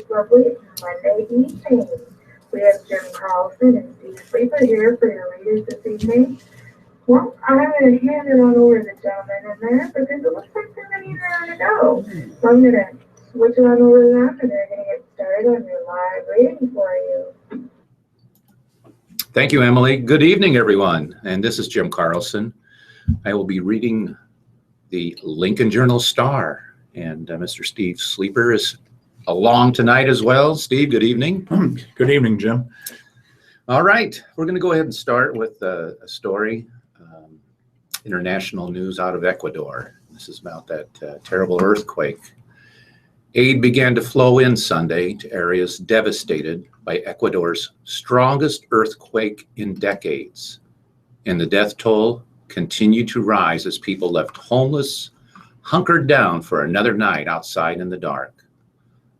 Lovely Monday evening. We have Jim Carlson and Steve Sleeper here for your readers this evening. Well, I'm going to hand it on over to the gentleman in there because it looks like they're ready to go. So I'm going to switch it on over to them and they're going to get started on your live reading for you. Thank you, Emily. Good evening, everyone. And this is Jim Carlson. I will be reading the Lincoln Journal-Star. And Mr. Steve Sleeper is along tonight as well. Steve, good evening. Good evening, Jim. All right, we're going to go ahead and start with a story, international news out of Ecuador. This is about that terrible earthquake. Aid began to flow in Sunday to areas devastated by Ecuador's strongest earthquake in decades. And the death toll continued to rise as people left homeless, hunkered down for another night outside in the dark.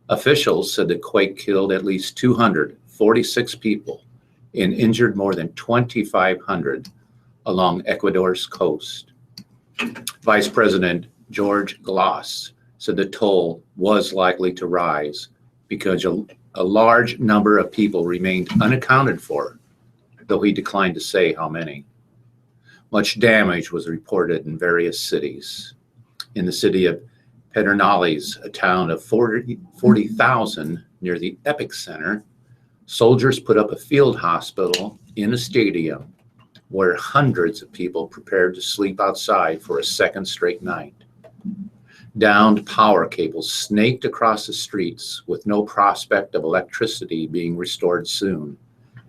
Officials said the quake killed at least 246 people and injured more than 2,500 along Ecuador's coast. Vice President George Glass said the toll was likely to rise because a large number of people remained unaccounted for, though he declined to say how many. Much damage was reported in various cities. In the city of Pedernales, a town of 40,000 near the epicenter, soldiers put up a field hospital in a stadium where hundreds of people prepared to sleep outside for a second straight night. Downed power cables snaked across the streets with no prospect of electricity being restored soon,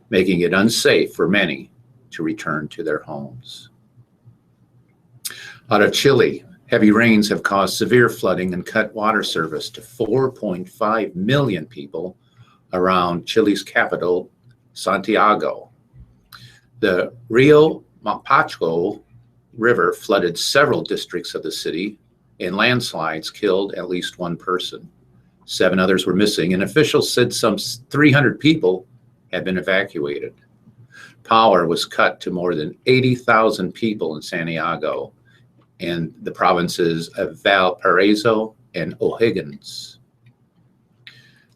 making it unsafe for many to return to their homes. Out of Chile, heavy rains have caused severe flooding and cut water service to 4.5 million people around Chile's capital, Santiago. The Rio Mapacho River flooded several districts of the city, and landslides killed at least one person. 7 others were missing, and officials said some 300 people had been evacuated. Power was cut to more than 80,000 people in Santiago and the provinces of Valparaiso and O'Higgins.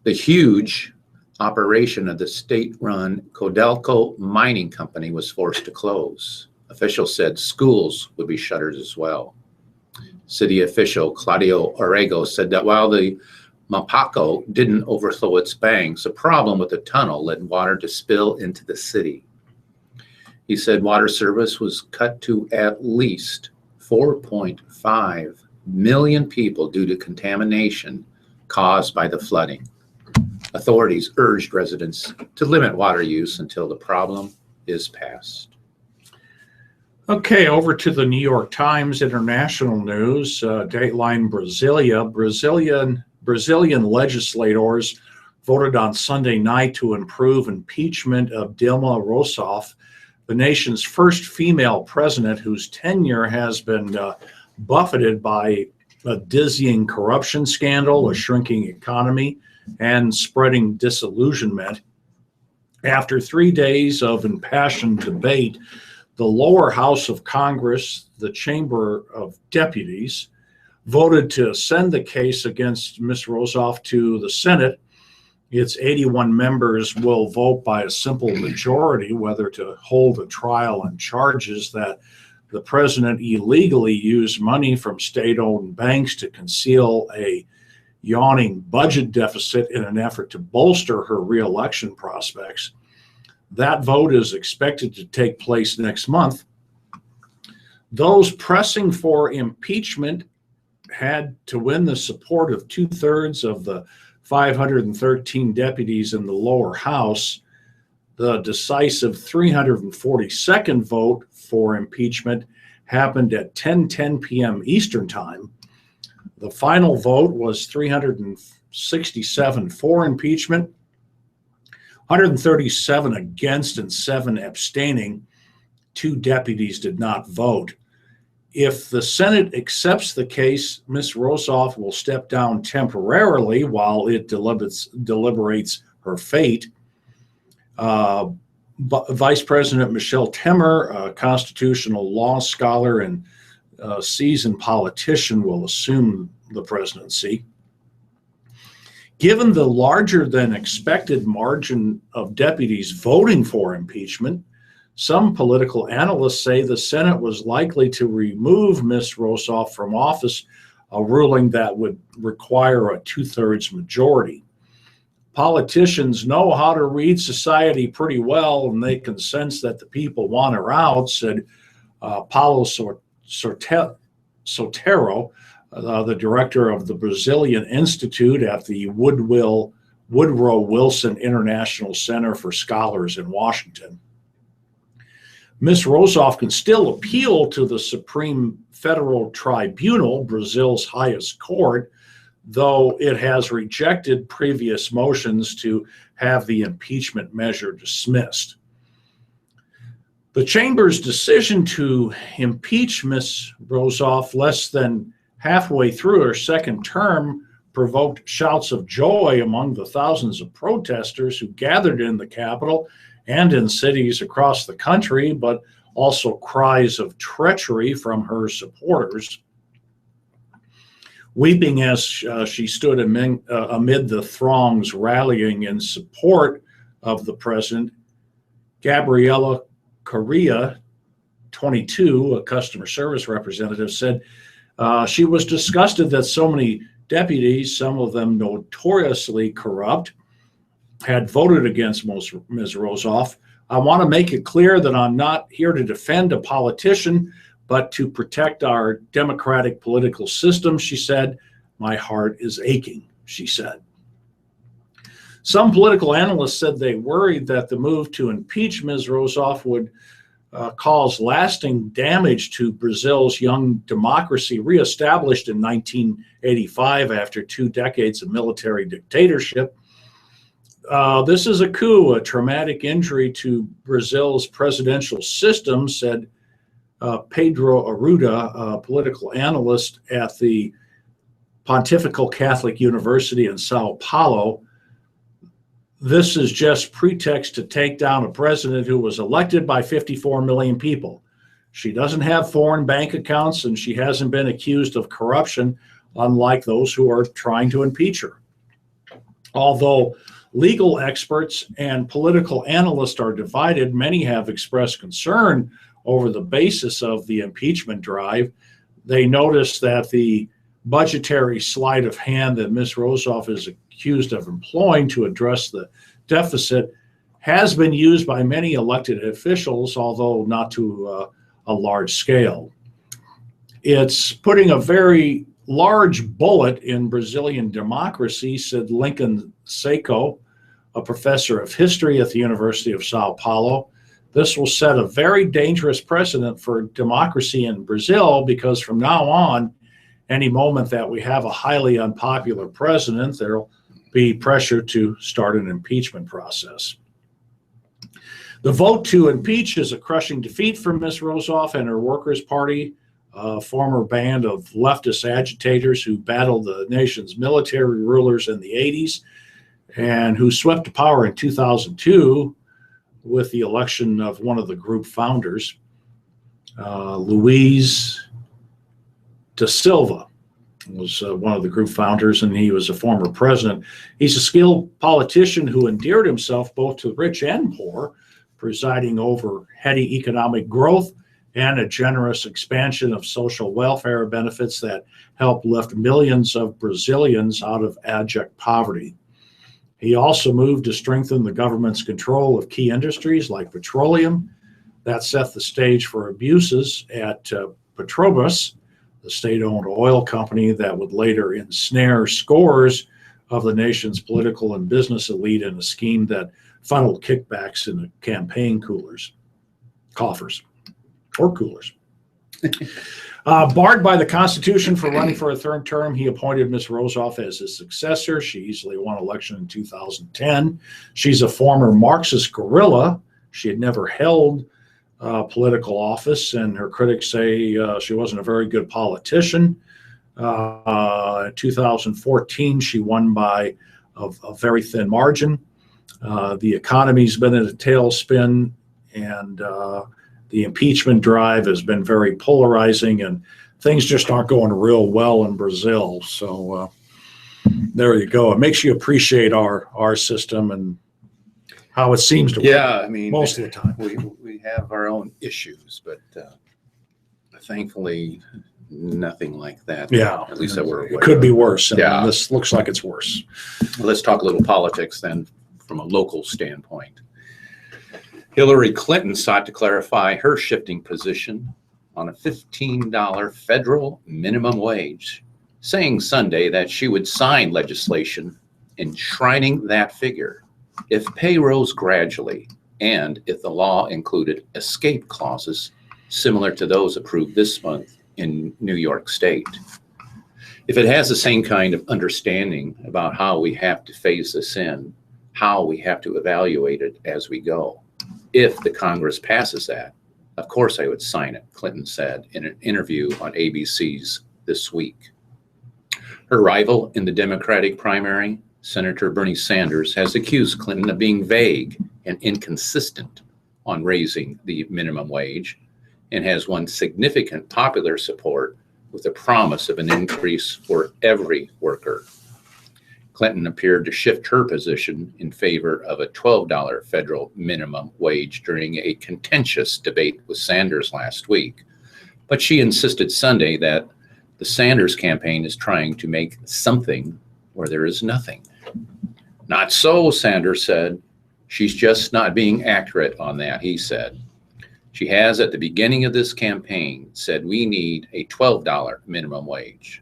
The huge operation of the state-run Codelco mining company was forced to close. Officials said schools would be shuttered as well. City official Claudio Orrego said that while the Mapaco didn't overflow its banks, a problem with the tunnel led water to spill into the city. He said water service was cut to at least 4.5 million people due to contamination caused by the flooding. Authorities urged residents to limit water use until the problem is past. Okay, over to the New York Times international news. Dateline Brasilia. Brazilian legislators voted on Sunday night to improve impeachment of Dilma Rousseff, the nation's first female president whose tenure has been buffeted by a dizzying corruption scandal, a shrinking economy, and spreading disillusionment. After 3 days of impassioned debate, the lower house of Congress, the Chamber of Deputies, voted to send the case against Ms. Rousseff to the Senate. Its 81 members will vote by a simple majority whether to hold a trial on charges that the president illegally used money from state-owned banks to conceal a yawning budget deficit in an effort to bolster her re-election prospects. That vote is expected to take place next month. Those pressing for impeachment had to win the support of 2/3 of the 513 deputies in the lower house. The decisive 342nd vote for impeachment happened at 10:10 p.m. Eastern Time. The final vote was 367 for impeachment, 137 against, and 7 abstaining. 2 deputies did not vote. If the Senate accepts the case, Ms. Rousseff will step down temporarily while it deliberates her fate. Vice President Michelle Temer, a constitutional law scholar and seasoned politician, will assume the presidency. Given the larger than expected margin of deputies voting for impeachment, some political analysts say the Senate was likely to remove Ms. Rosoff from office, a ruling that would require a 2/3 majority. Politicians know how to read society pretty well, and they can sense that the people want her out, said Paulo Sotero, the director of the Brazilian Institute at the Woodrow Wilson International Center for Scholars in Washington. Ms. Rosoff can still appeal to the Supreme Federal Tribunal, Brazil's highest court, though it has rejected previous motions to have the impeachment measure dismissed. The chamber's decision to impeach Ms. Rosoff less than halfway through her second term provoked shouts of joy among the thousands of protesters who gathered in the Capitol and in cities across the country, but also cries of treachery from her supporters. Weeping as she stood amid the throngs rallying in support of the president, Gabriela Correa, 22, a customer service representative, said she was disgusted that so many deputies, some of them notoriously corrupt, had voted against Ms. Rosoff. I want to make it clear that I'm not here to defend a politician, but to protect our democratic political system, she said. My heart is aching, she said. Some political analysts said they worried that the move to impeach Ms. Rosoff would cause lasting damage to Brazil's young democracy, reestablished in 1985 after 2 decades of military dictatorship. This is a coup, a traumatic injury to Brazil's presidential system, said Pedro Arruda, a political analyst at the Pontifical Catholic University in Sao Paulo. This is just pretext to take down a president who was elected by 54 million people. She doesn't have foreign bank accounts, and she hasn't been accused of corruption, unlike those who are trying to impeach her. Although legal experts and political analysts are divided, many have expressed concern over the basis of the impeachment drive. They notice that the budgetary sleight of hand that Ms. Rosoff is accused of employing to address the deficit has been used by many elected officials, although not to a large scale. It's putting a very large bullet in Brazilian democracy, said Lincoln Seco, a professor of history at the University of Sao Paulo. This will set a very dangerous precedent for democracy in Brazil, because from now on, any moment that we have a highly unpopular president, there'll be pressure to start an impeachment process. The vote to impeach is a crushing defeat for Ms. Rosoff and her Workers' Party, a former band of leftist agitators who battled the nation's military rulers in the 80s and who swept to power in 2002 with the election of one of the group founders, Luiz da Silva was one of the group founders, and he was a former president. He's a skilled politician who endeared himself both to rich and poor, presiding over heady economic growth and a generous expansion of social welfare benefits that help lift millions of Brazilians out of abject poverty. He also moved to strengthen the government's control of key industries like petroleum. That set the stage for abuses at Petrobras, the state-owned oil company that would later ensnare scores of the nation's political and business elite in a scheme that funneled kickbacks into campaign coffers. Barred by the Constitution for running for a third term, he appointed Ms. Rosoff as his successor. She easily won election in 2010. She's a former Marxist guerrilla. She had never held political office, and her critics say she wasn't a very good politician. In 2014, she won by a very thin margin. The economy's been in a tailspin, and the impeachment drive has been very polarizing, and things just aren't going real well in Brazil. So There you go. It makes you appreciate our system and how it seems to work. Yeah, I mean, most of the time. we have our own issues, but thankfully nothing like that. Yeah. At least that we're aware It could of. be worse. And Yeah. this looks like it's worse. Well, let's talk a little politics then from a local standpoint. Hillary Clinton sought to clarify her shifting position on a $15 federal minimum wage, saying Sunday that she would sign legislation enshrining that figure if pay rose gradually and if the law included escape clauses similar to those approved this month in New York State. If it has the same kind of understanding about how we have to phase this in, how we have to evaluate it as we go, if the Congress passes that, of course I would sign it, Clinton said in an interview on ABC's This Week. Her rival in the Democratic primary, Senator Bernie Sanders, has accused Clinton of being vague and inconsistent on raising the minimum wage and has won significant popular support with the promise of an increase for every worker. Clinton appeared to shift her position in favor of a $12 federal minimum wage during a contentious debate with Sanders last week. But she insisted Sunday that the Sanders campaign is trying to make something where there is nothing. Not so, Sanders said. She's just not being accurate on that, he said. She has, at the beginning of this campaign, said we need a $12 minimum wage.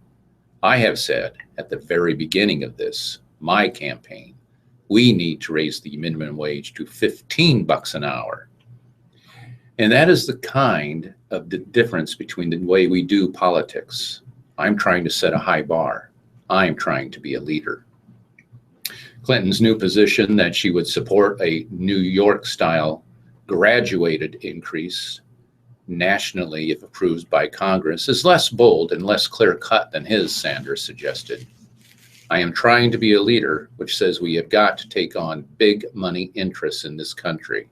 I have said at the very beginning of this, my campaign, we need to raise the minimum wage to $15 an hour. And that is the kind of the difference between the way we do politics. I'm trying to set a high bar. I'm trying to be a leader. Clinton's new position that she would support a New York-style graduated increase nationally if approved by Congress is less bold and less clear-cut than his, Sanders suggested. I am trying to be a leader, which says we have got to take on big money interests in this country.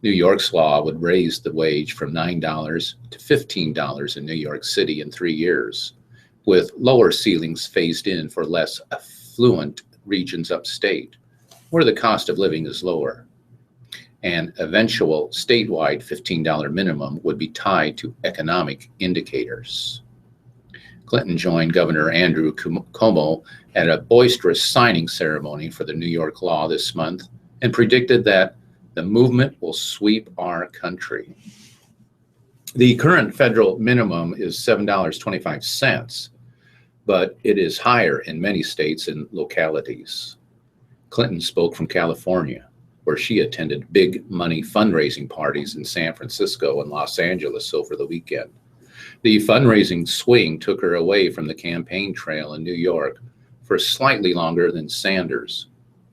New York's law would raise the wage from $9 to $15 in New York City in 3 years, with lower ceilings phased in for less affluent regions upstate, where the cost of living is lower. An eventual statewide $15 minimum would be tied to economic indicators. Clinton joined Governor Andrew Cuomo at a boisterous signing ceremony for the New York law this month and predicted that the movement will sweep our country. The current federal minimum is $7.25, but it is higher in many states and localities. Clinton spoke from California, where she attended big money fundraising parties in San Francisco and Los Angeles over the weekend. The fundraising swing took her away from the campaign trail in New York for slightly longer than Sanders,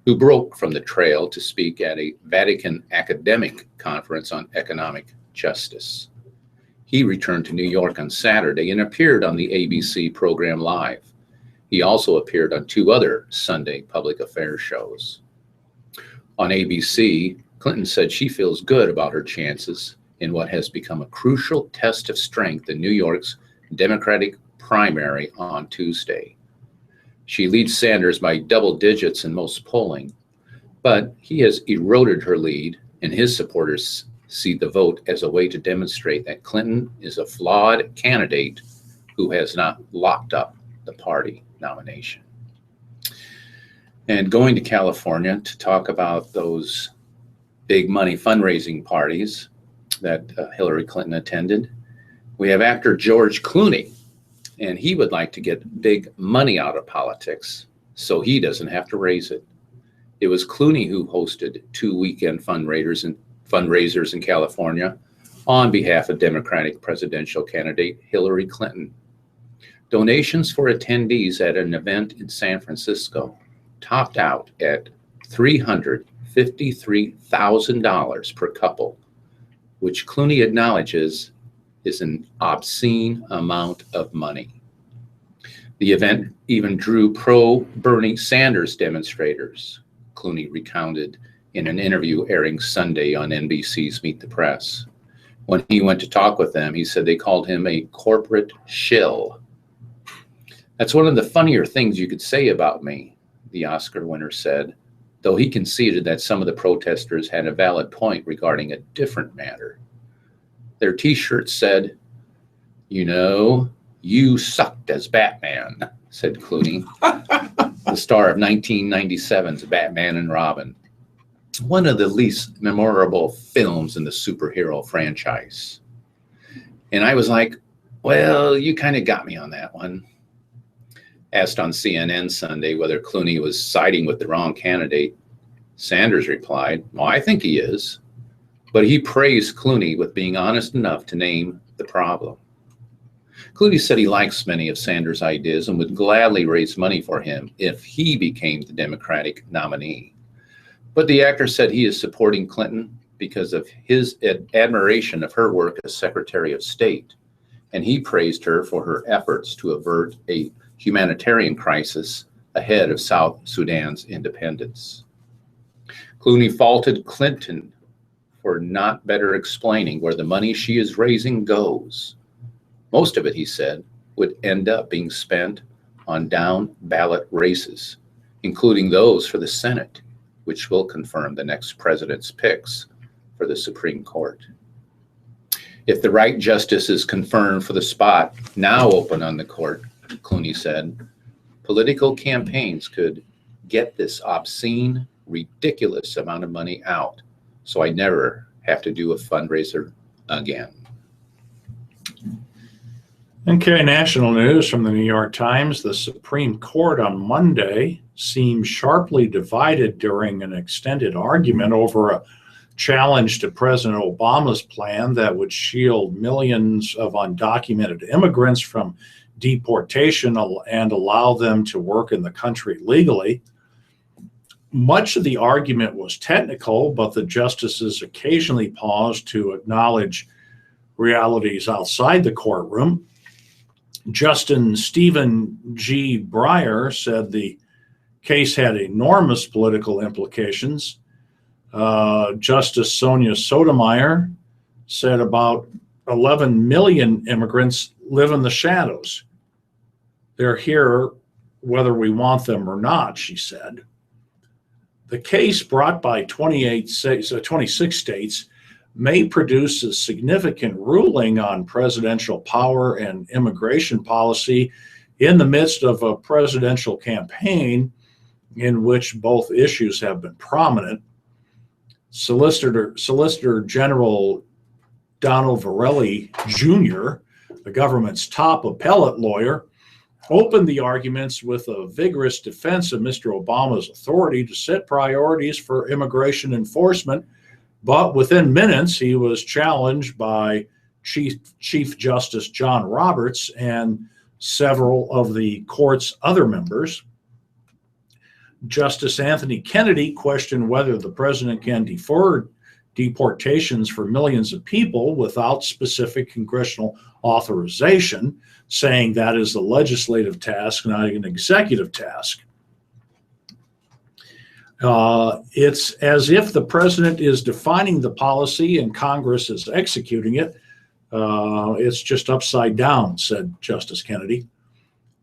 who broke from the trail to speak at a Vatican academic conference on economic justice. He returned to New York on Saturday and appeared on the ABC program Live. He also appeared on 2 other Sunday public affairs shows. On ABC, Clinton said she feels good about her chances in what has become a crucial test of strength in New York's Democratic primary on Tuesday. She leads Sanders by double digits in most polling, but he has eroded her lead, and his supporters see the vote as a way to demonstrate that Clinton is a flawed candidate who has not locked up the party nomination. And going to California to talk about those big money fundraising parties that Hillary Clinton attended, we have actor George Clooney, and he would like to get big money out of politics so he doesn't have to raise it. It was Clooney who hosted 2 weekend fundraisers in California on behalf of Democratic presidential candidate Hillary Clinton. Donations for attendees at an event in San Francisco topped out at $353,000 per couple, which Clooney acknowledges is an obscene amount of money. The event even drew pro-Bernie Sanders demonstrators, Clooney recounted in an interview airing Sunday on NBC's Meet the Press. When he went to talk with them, he said they called him a corporate shill. That's one of the funnier things you could say about me, the Oscar winner said, though he conceded that some of the protesters had a valid point regarding a different matter. Their t-shirts said, "You know, you sucked as Batman," said Clooney, the star of 1997's Batman and Robin, one of the least memorable films in the superhero franchise. And I was like, well, you kind of got me on that one. Asked on CNN Sunday whether Clooney was siding with the wrong candidate, Sanders replied, "Well, I think he is." But he praised Clooney with being honest enough to name the problem. Clooney said he likes many of Sanders' ideas and would gladly raise money for him if he became the Democratic nominee. But the actor said he is supporting Clinton because of his admiration of her work as Secretary of State, and he praised her for her efforts to avert a humanitarian crisis ahead of South Sudan's independence. Clooney faulted Clinton for not better explaining where the money she is raising goes. Most of it, he said, would end up being spent on down ballot races, including those for the Senate, which will confirm the next president's picks for the Supreme Court. If the right justice is confirmed for the spot now open on the court, Clooney said, political campaigns could get this obscene, ridiculous amount of money out, so I never have to do a fundraiser again. Okay, national news from the New York Times. The Supreme Court on Monday seemed sharply divided during an extended argument over a challenge to President Obama's plan that would shield millions of undocumented immigrants from deportation and allow them to work in the country legally. Much of the argument was technical, but the justices occasionally paused to acknowledge realities outside the courtroom. Justice Stephen G. Breyer said the case had enormous political implications. Justice Sonia Sotomayor said about 11 million immigrants live in the shadows. They're here whether we want them or not, she said. The case brought by 26 states may produce a significant ruling on presidential power and immigration policy in the midst of a presidential campaign in which both issues have been prominent. Solicitor General Donald Verrilli Jr., the government's top appellate lawyer, opened the arguments with a vigorous defense of Mr. Obama's authority to set priorities for immigration enforcement, but within minutes he was challenged by Chief Justice John Roberts and several of the court's other members. Justice Anthony Kennedy questioned whether the president can defer deportations for millions of people without specific congressional authorization, saying that is a legislative task, not an executive task. It's as if the president is defining the policy and Congress is executing it. It's just upside down, said Justice Kennedy.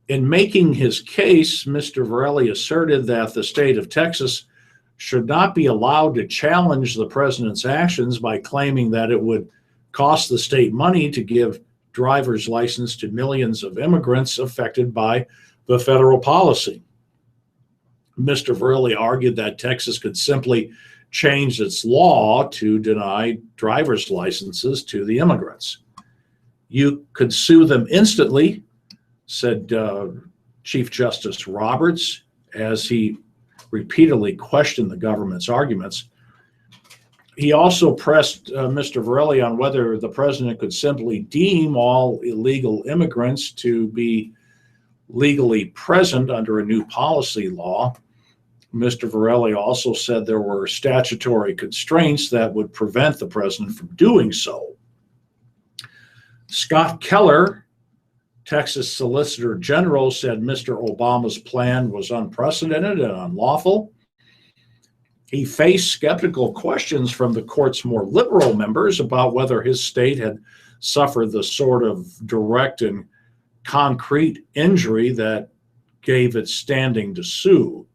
In making his case, Mr. Verrilli asserted that the state of Texas should not be allowed to challenge the president's actions by claiming that it would cost the state money to give driver's license to millions of immigrants affected by the federal policy. Mr. Verrilli argued that Texas could simply change its law to deny driver's licenses to the immigrants. You could sue them instantly, said Chief Justice Roberts, as he repeatedly questioned the government's arguments. He also pressed Mr. Verrilli on whether the president could simply deem all illegal immigrants to be legally present under a new policy law. Mr. Verrilli also said there were statutory constraints that would prevent the president from doing so. Scott Keller, Texas Solicitor General, said Mr. Obama's plan was unprecedented and unlawful. He faced skeptical questions from the court's more liberal members about whether his state had suffered the sort of direct and concrete injury that gave it standing to sue.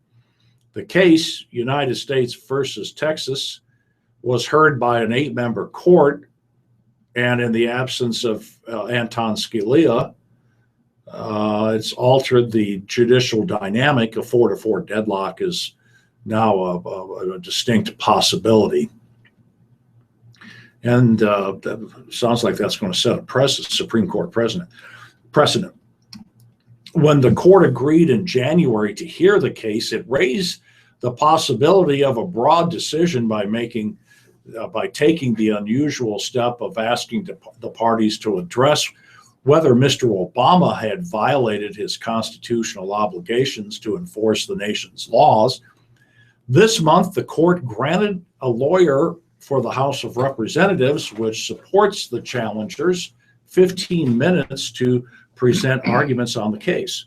The case, United States versus Texas, was heard by an 8-member court, and in the absence of Anton Scalia, it's altered the judicial dynamic. A 4-4 deadlock is now a distinct possibility. And that sounds like that's going to set a Supreme Court precedent. When the court agreed in January to hear the case, it raised the possibility of a broad decision by taking the unusual step of asking the parties to address whether Mr. Obama had violated his constitutional obligations to enforce the nation's laws. This month, the court granted a lawyer for the House of Representatives, which supports the challengers, 15 minutes to present arguments on the case.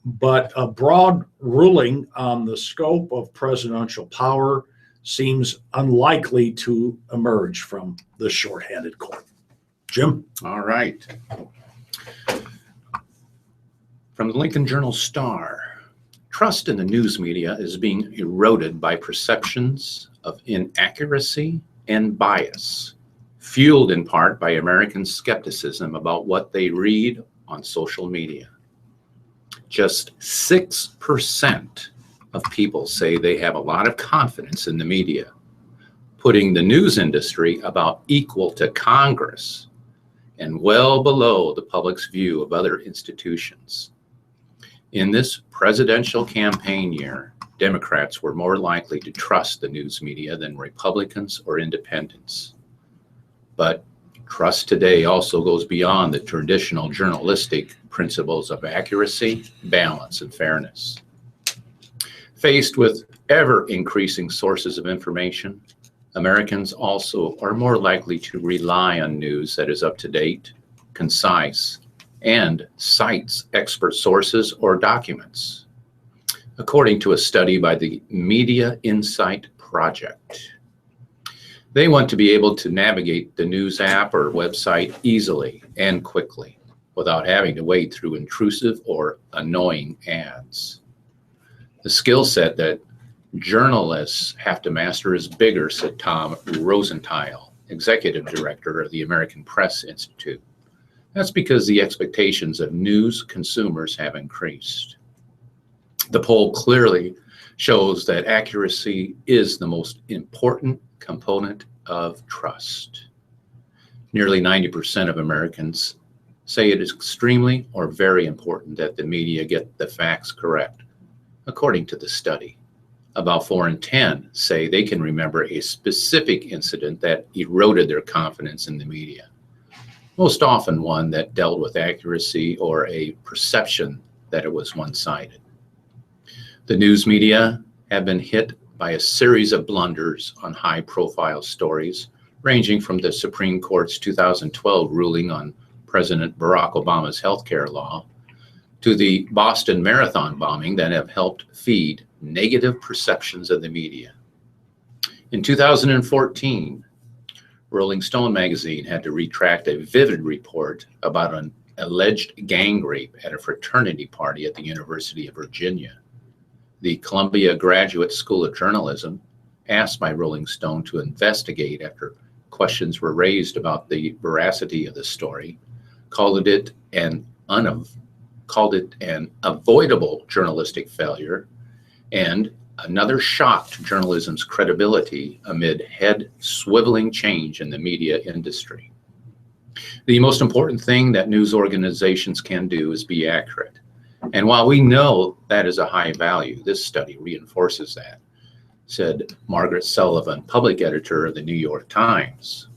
But a broad ruling on the scope of presidential power seems unlikely to emerge from the shorthanded court. Jim? All right. From the Lincoln Journal-Star, trust in the news media is being eroded by perceptions of inaccuracy and bias, fueled in part by American skepticism about what they read on social media. Just 6% of people say they have a lot of confidence in the media, putting the news industry about equal to Congress and well below the public's view of other institutions. In this presidential campaign year, Democrats were more likely to trust the news media than Republicans or independents. But trust today also goes beyond the traditional journalistic principles of accuracy, balance, and fairness. Faced with ever-increasing sources of information, Americans also are more likely to rely on news that is up-to-date, concise, and cites expert sources or documents, according to a study by the Media Insight Project. They want to be able to navigate the news app or website easily and quickly without having to wade through intrusive or annoying ads. The skill set that journalists have to master is bigger, said Tom Rosenthal, executive director of the American Press Institute. That's because the expectations of news consumers have increased. The poll clearly shows that accuracy is the most important component of trust. Nearly 90% of Americans say it is extremely or very important that the media get the facts correct, according to the study. About 4 in 10 say they can remember a specific incident that eroded their confidence in the media, most often one that dealt with accuracy or a perception that it was one-sided. The news media have been hit by a series of blunders on high-profile stories, ranging from the Supreme Court's 2012 ruling on President Barack Obama's healthcare law to the Boston Marathon bombing that have helped feed negative perceptions of the media. In 2014, Rolling Stone magazine had to retract a vivid report about an alleged gang rape at a fraternity party at the University of Virginia. The Columbia Graduate School of Journalism, asked by Rolling Stone to investigate after questions were raised about the veracity of the story, called it an avoidable journalistic failure and another shock to journalism's credibility amid head-swiveling change in the media industry. The most important thing that news organizations can do is be accurate. And while we know that is a high value, this study reinforces that, said Margaret Sullivan, public editor of the New York Times.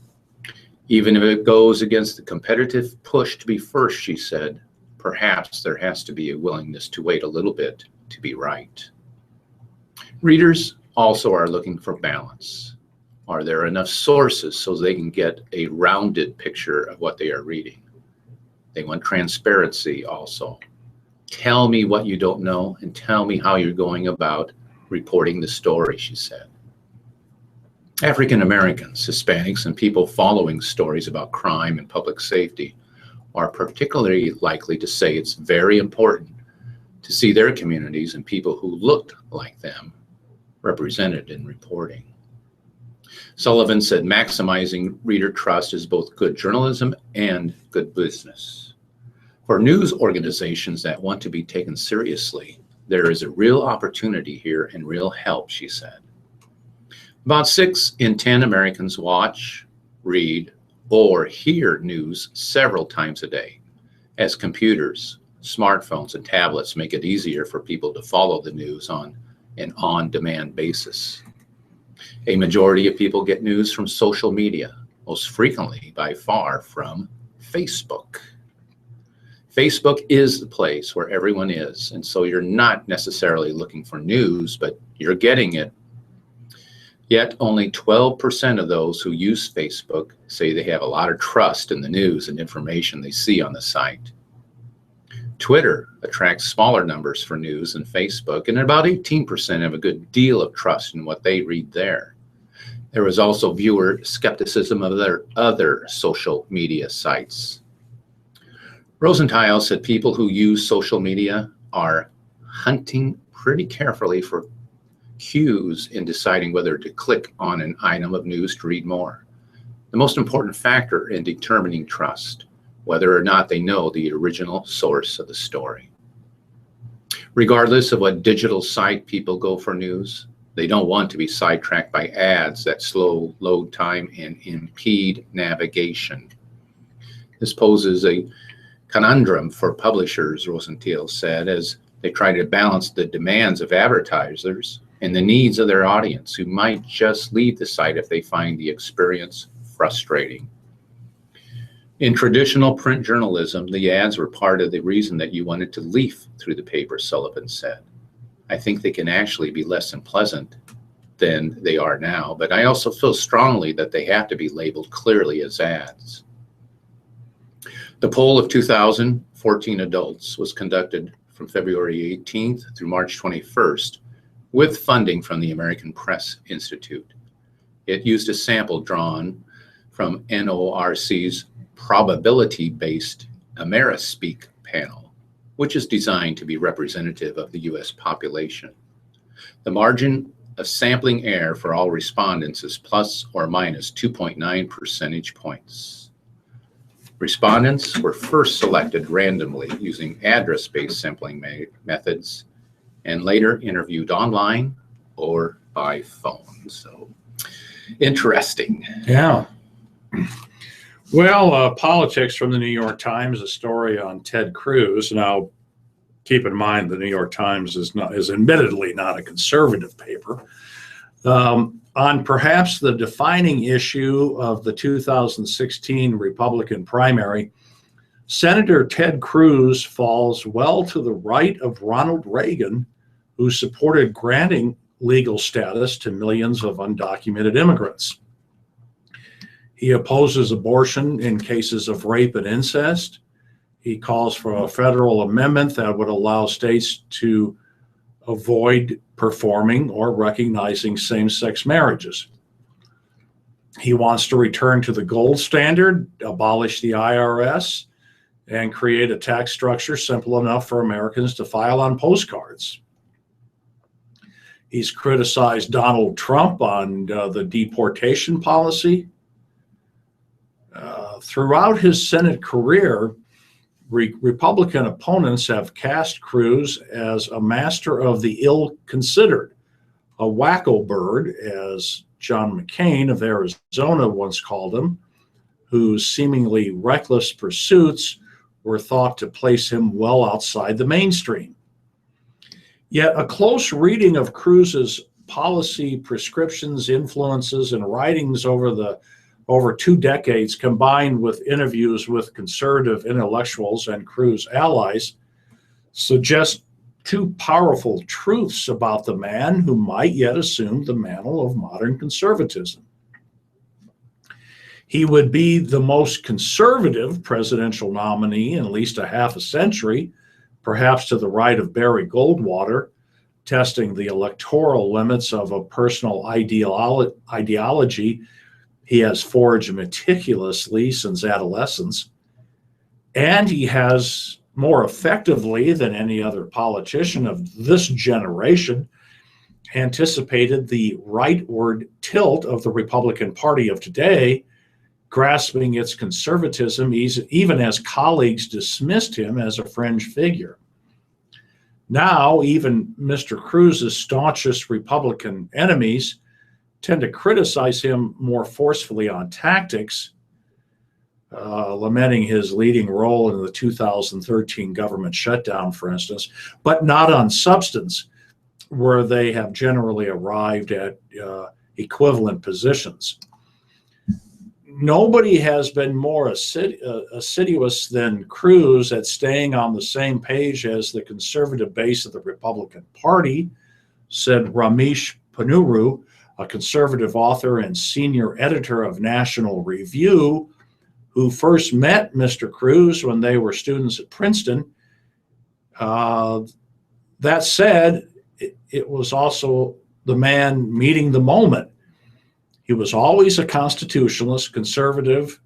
Even if it goes against the competitive push to be first, she said, perhaps there has to be a willingness to wait a little bit to be right. Readers also are looking for balance. Are there enough sources so they can get a rounded picture of what they are reading? They want transparency also. Tell me what you don't know and tell me how you're going about reporting the story, she said. African Americans, Hispanics, and people following stories about crime and public safety are particularly likely to say it's very important to see their communities and people who looked like them represented in reporting. Sullivan said maximizing reader trust is both good journalism and good business. For news organizations that want to be taken seriously, there is a real opportunity here and real help, she said. About 6 in 10 Americans watch, read, or hear news several times a day, as computers, smartphones, and tablets make it easier for people to follow the news on an on-demand basis. A majority of people get news from social media, most frequently by far from Facebook. Facebook is the place where everyone is, and so you're not necessarily looking for news, but you're getting it. Yet only 12% of those who use Facebook say they have a lot of trust in the news and information they see on the site. Twitter attracts smaller numbers for news than Facebook, and about 18% have a good deal of trust in what they read there. There was also viewer skepticism of their other social media sites. Rosenthal said people who use social media are hunting pretty carefully for cues in deciding whether to click on an item of news to read more. The most important factor in determining trust, whether or not they know the original source of the story. Regardless of what digital site people go for news, they don't want to be sidetracked by ads that slow load time and impede navigation. This poses a conundrum for publishers, Rosenthal said, as they try to balance the demands of advertisers and the needs of their audience, who might just leave the site if they find the experience frustrating. In traditional print journalism, the ads were part of the reason that you wanted to leaf through the paper, Sullivan said. I think they can actually be less unpleasant than they are now, but I also feel strongly that they have to be labeled clearly as ads. The poll of 2014 adults was conducted from February 18th through March 21st with funding from the American Press Institute. It used a sample drawn from NORC's probability-based AmeriSpeak panel, which is designed to be representative of the U.S. population. The margin of sampling error for all respondents is plus or minus 2.9 percentage points. Respondents were first selected randomly using address-based sampling methods and later interviewed online or by phone. So interesting. Yeah. Well, politics from the New York Times, a story on Ted Cruz. Now, keep in mind the New York Times is admittedly not a conservative paper. On perhaps the defining issue of the 2016 Republican primary, Senator Ted Cruz falls well to the right of Ronald Reagan, who supported granting legal status to millions of undocumented immigrants. He opposes abortion in cases of rape and incest. He calls for a federal amendment that would allow states to avoid performing or recognizing same-sex marriages. He wants to return to the gold standard, abolish the IRS, and create a tax structure simple enough for Americans to file on postcards. He's criticized Donald Trump on the deportation policy. Throughout his Senate career, Republican opponents have cast Cruz as a master of the ill-considered, a wacko bird, as John McCain of Arizona once called him, whose seemingly reckless pursuits were thought to place him well outside the mainstream. Yet a close reading of Cruz's policy prescriptions, influences, and writings over 2 decades, combined with interviews with conservative intellectuals and Cruz allies, suggest 2 powerful truths about the man who might yet assume the mantle of modern conservatism. He would be the most conservative presidential nominee in at least a half a century, perhaps to the right of Barry Goldwater, testing the electoral limits of a personal ideology he has forged meticulously since adolescence. And he has, more effectively than any other politician of this generation, anticipated the rightward tilt of the Republican Party of today, grasping its conservatism even as colleagues dismissed him as a fringe figure. Now, even Mr. Cruz's staunchest Republican enemies tend to criticize him more forcefully on tactics, lamenting his leading role in the 2013 government shutdown, for instance, but not on substance, where they have generally arrived at equivalent positions. Nobody has been more assiduous than Cruz at staying on the same page as the conservative base of the Republican Party, said Ramesh Ponnuru, a conservative author and senior editor of National Review, who first met Mr. Cruz when they were students at Princeton. That said, it was also the man meeting the moment. He was always a constitutionalist, conservative,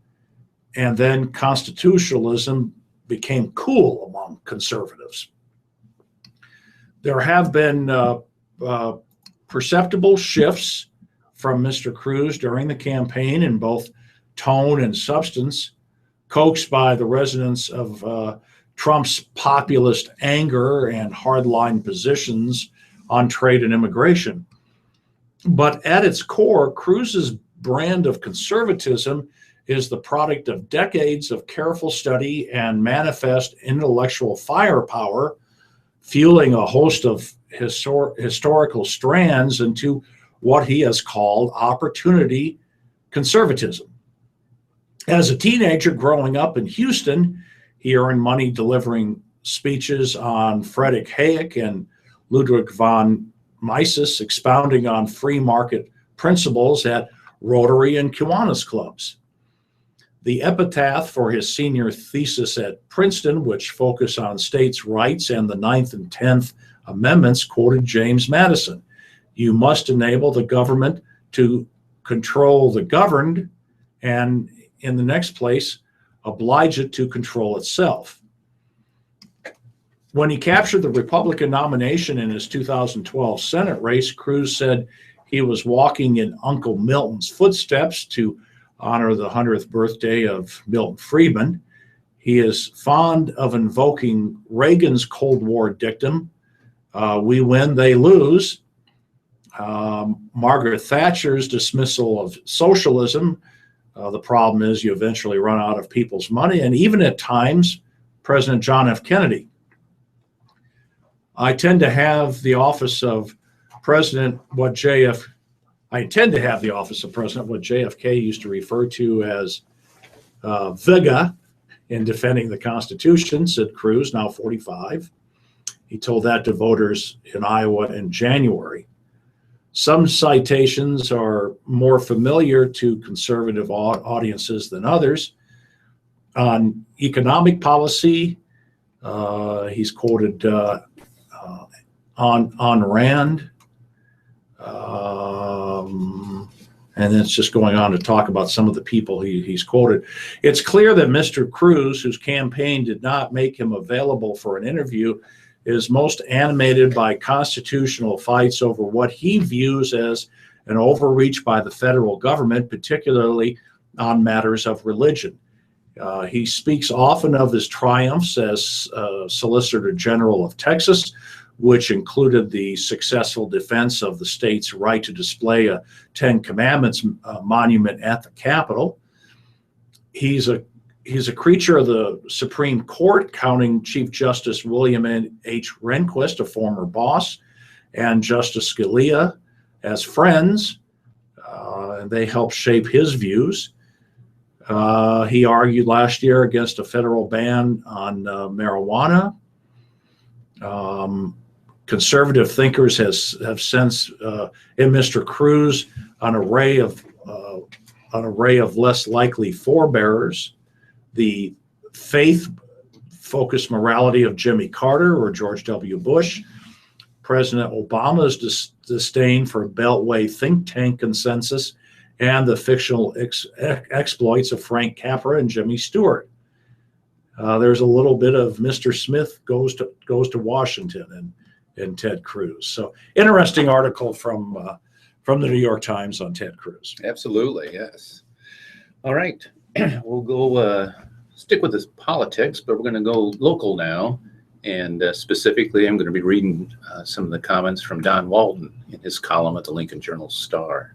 and then constitutionalism became cool among conservatives. There have been perceptible shifts from Mr. Cruz during the campaign in both tone and substance, coaxed by the resonance of Trump's populist anger and hardline positions on trade and immigration. But at its core, Cruz's brand of conservatism is the product of decades of careful study and manifest intellectual firepower, fueling a host of historical strands into what he has called opportunity conservatism. As a teenager growing up in Houston, he earned money delivering speeches on Friedrich Hayek and Ludwig von Mises, expounding on free market principles at Rotary and Kiwanis clubs. The epitaph for his senior thesis at Princeton, which focused on states' rights and the 9th and 10th Amendments, quoted James Madison: "You must enable the government to control the governed, and in the next place, oblige it to control itself." When he captured the Republican nomination in his 2012 Senate race, Cruz said he was walking in Uncle Milton's footsteps to honor the 100th birthday of Milton Friedman. He is fond of invoking Reagan's Cold War dictum, "We win, they lose." Margaret Thatcher's dismissal of socialism, "The problem is you eventually run out of people's money," and even at times, President John F. Kennedy. I intend to have the office of president what JFK used to refer to as Vega in defending the Constitution, said Cruz, now 45. He told that to voters in Iowa in January. Some citations are more familiar to conservative audiences than others. On economic policy, he's quoted on Rand, and it's just going on to talk about some of the people he's quoted. It's clear that Mr. Cruz, whose campaign did not make him available for an interview, is most animated by constitutional fights over what he views as an overreach by the federal government, particularly on matters of religion. He speaks often of his triumphs as Solicitor General of Texas, which included the successful defense of the state's right to display a Ten Commandments monument at the Capitol. He's a creature of the Supreme Court, counting Chief Justice William H. Rehnquist, a former boss, and Justice Scalia as friends, and they helped shape his views. He argued last year against a federal ban on marijuana. Conservative thinkers have since in Mr. Cruz an array of less likely forebearers: the faith-focused morality of Jimmy Carter or George W. Bush, President Obama's disdain for Beltway think tank consensus, and the fictional exploits of Frank Capra and Jimmy Stewart. there's a little bit of Mr. Smith goes to Washington and Ted Cruz. So interesting article from the New York Times on Ted Cruz. Absolutely, yes. All right, we'll go stick with this politics, but we're going to go local now. And specifically, I'm going to be reading some of the comments from Don Walton in his column at the Lincoln Journal-Star.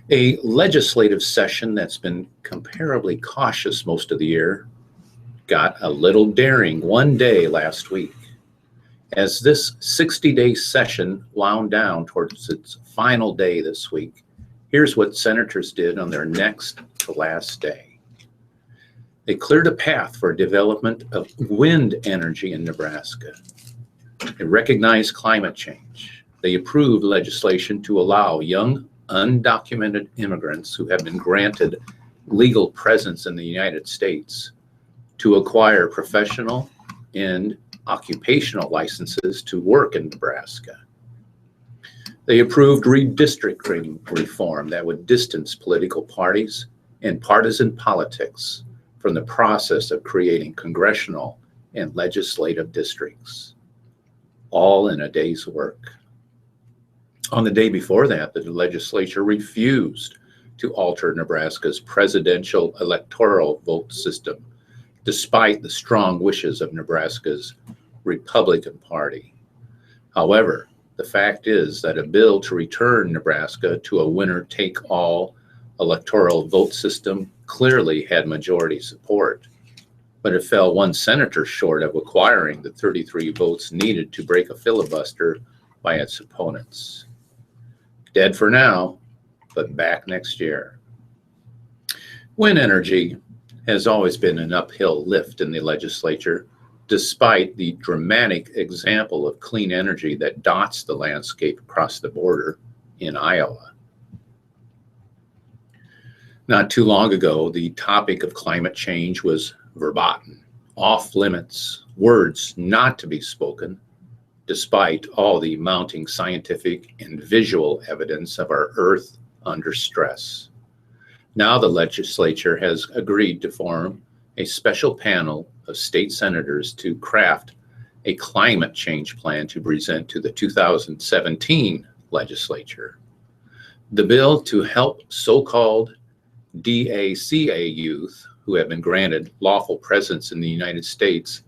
A legislative session that's been comparably cautious most of the year got a little daring one day last week. As this 60-day session wound down towards its final day this week, here's what senators did on their next to last day. They cleared a path for development of wind energy in Nebraska. They recognized climate change. They approved legislation to allow young, undocumented immigrants who have been granted legal presence in the United States to acquire professional and occupational licenses to work in Nebraska. They approved redistricting reform that would distance political parties and partisan politics from the process of creating congressional and legislative districts, all in a day's work. On the day before that, the legislature refused to alter Nebraska's presidential electoral vote system, despite the strong wishes of Nebraska's Republican Party. However, the fact is that a bill to return Nebraska to a winner-take-all electoral vote system clearly had majority support, but it fell one senator short of acquiring the 33 votes needed to break a filibuster by its opponents. Dead for now, but back next year. Wind energy has always been an uphill lift in the legislature, despite the dramatic example of clean energy that dots the landscape across the border in Iowa. Not too long ago, the topic of climate change was verboten, off limits, words not to be spoken, despite all the mounting scientific and visual evidence of our Earth under stress. Now the legislature has agreed to form a special panel of state senators to craft a climate change plan to present to the 2017 legislature. The bill to help so-called DACA youth who have been granted lawful presence in the United States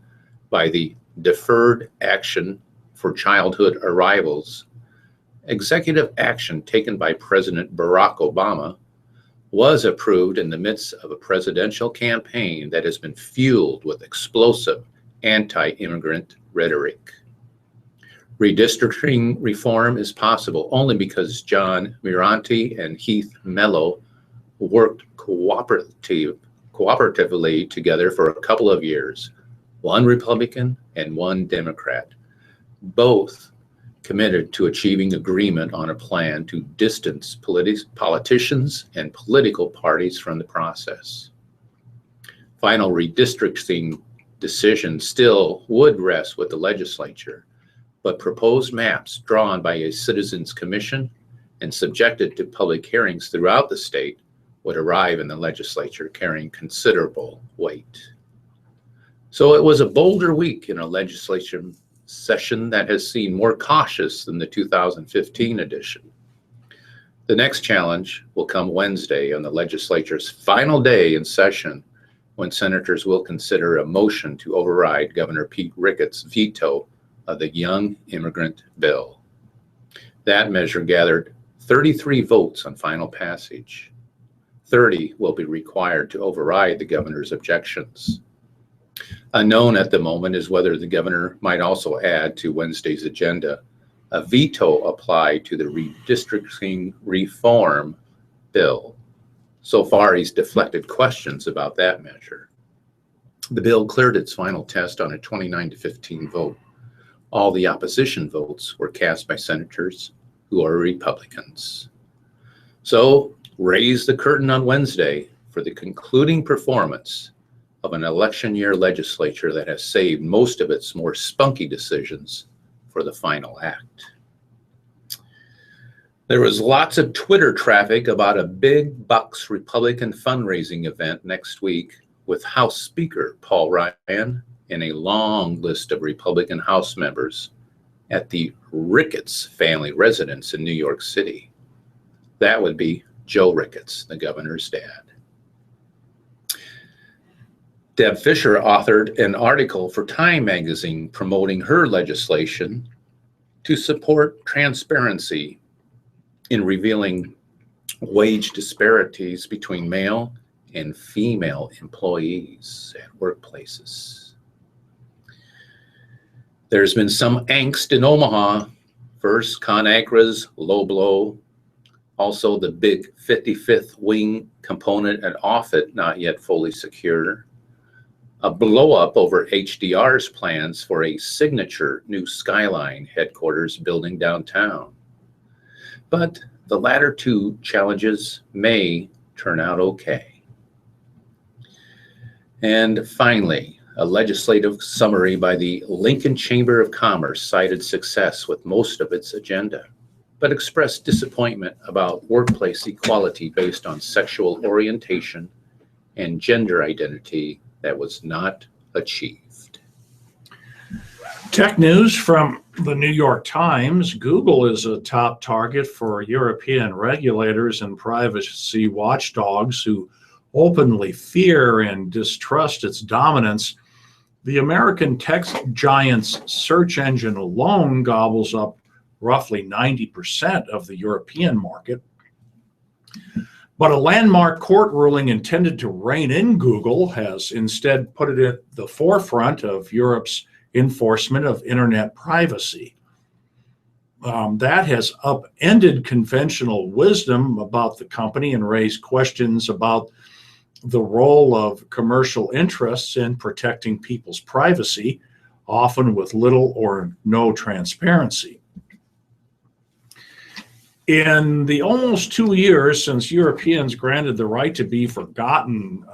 by the Deferred Action for Childhood Arrivals, executive action taken by President Barack Obama, was approved in the midst of a presidential campaign that has been fueled with explosive anti-immigrant rhetoric. Redistricting reform is possible only because John Miranti and Heath Mello worked cooperatively together for a couple of years, one Republican and one Democrat, both committed to achieving agreement on a plan to distance politicians and political parties from the process. Final redistricting decisions still would rest with the legislature, but proposed maps drawn by a citizens commission and subjected to public hearings throughout the state would arrive in the legislature carrying considerable weight. So it was a bolder week in a legislature session that has seen more cautious than the 2015 edition. The next challenge will come Wednesday on the legislature's final day in session, when senators will consider a motion to override Governor Pete Ricketts' veto of the Young Immigrant Bill. That measure gathered 33 votes on final passage. 30 will be required to override the governor's objections. Unknown at the moment is whether the governor might also add to Wednesday's agenda a veto applied to the redistricting reform bill. So far, he's deflected questions about that measure. The bill cleared its final test on a 29-15 vote. All the opposition votes were cast by senators who are Republicans. So, raise the curtain on Wednesday for the concluding performance of an election year legislature that has saved most of its more spunky decisions for the final act. There was lots of Twitter traffic about a big bucks Republican fundraising event next week with House Speaker Paul Ryan and a long list of Republican House members at the Ricketts family residence in New York City. That would be Joe Ricketts, the governor's dad. Deb Fisher authored an article for Time magazine promoting her legislation to support transparency in revealing wage disparities between male and female employees at workplaces. There's been some angst in Omaha. First, ConAgra's low blow. Also, the big 55th wing component at Offutt not yet fully secure. A blow-up over HDR's plans for a signature new Skyline headquarters building downtown. But the latter two challenges may turn out okay. And finally, a legislative summary by the Lincoln Chamber of Commerce cited success with most of its agenda, but expressed disappointment about workplace equality based on sexual orientation and gender identity that was not achieved. Tech news from the New York Times. Google is a top target for European regulators and privacy watchdogs who openly fear and distrust its dominance. The American tech giant's search engine alone gobbles up roughly 90% of the European market. But a landmark court ruling intended to rein in Google has instead put it at the forefront of Europe's enforcement of internet privacy. That has upended conventional wisdom about the company and raised questions about the role of commercial interests in protecting people's privacy, often with little or no transparency. In the almost 2 years since Europeans granted the right to be forgotten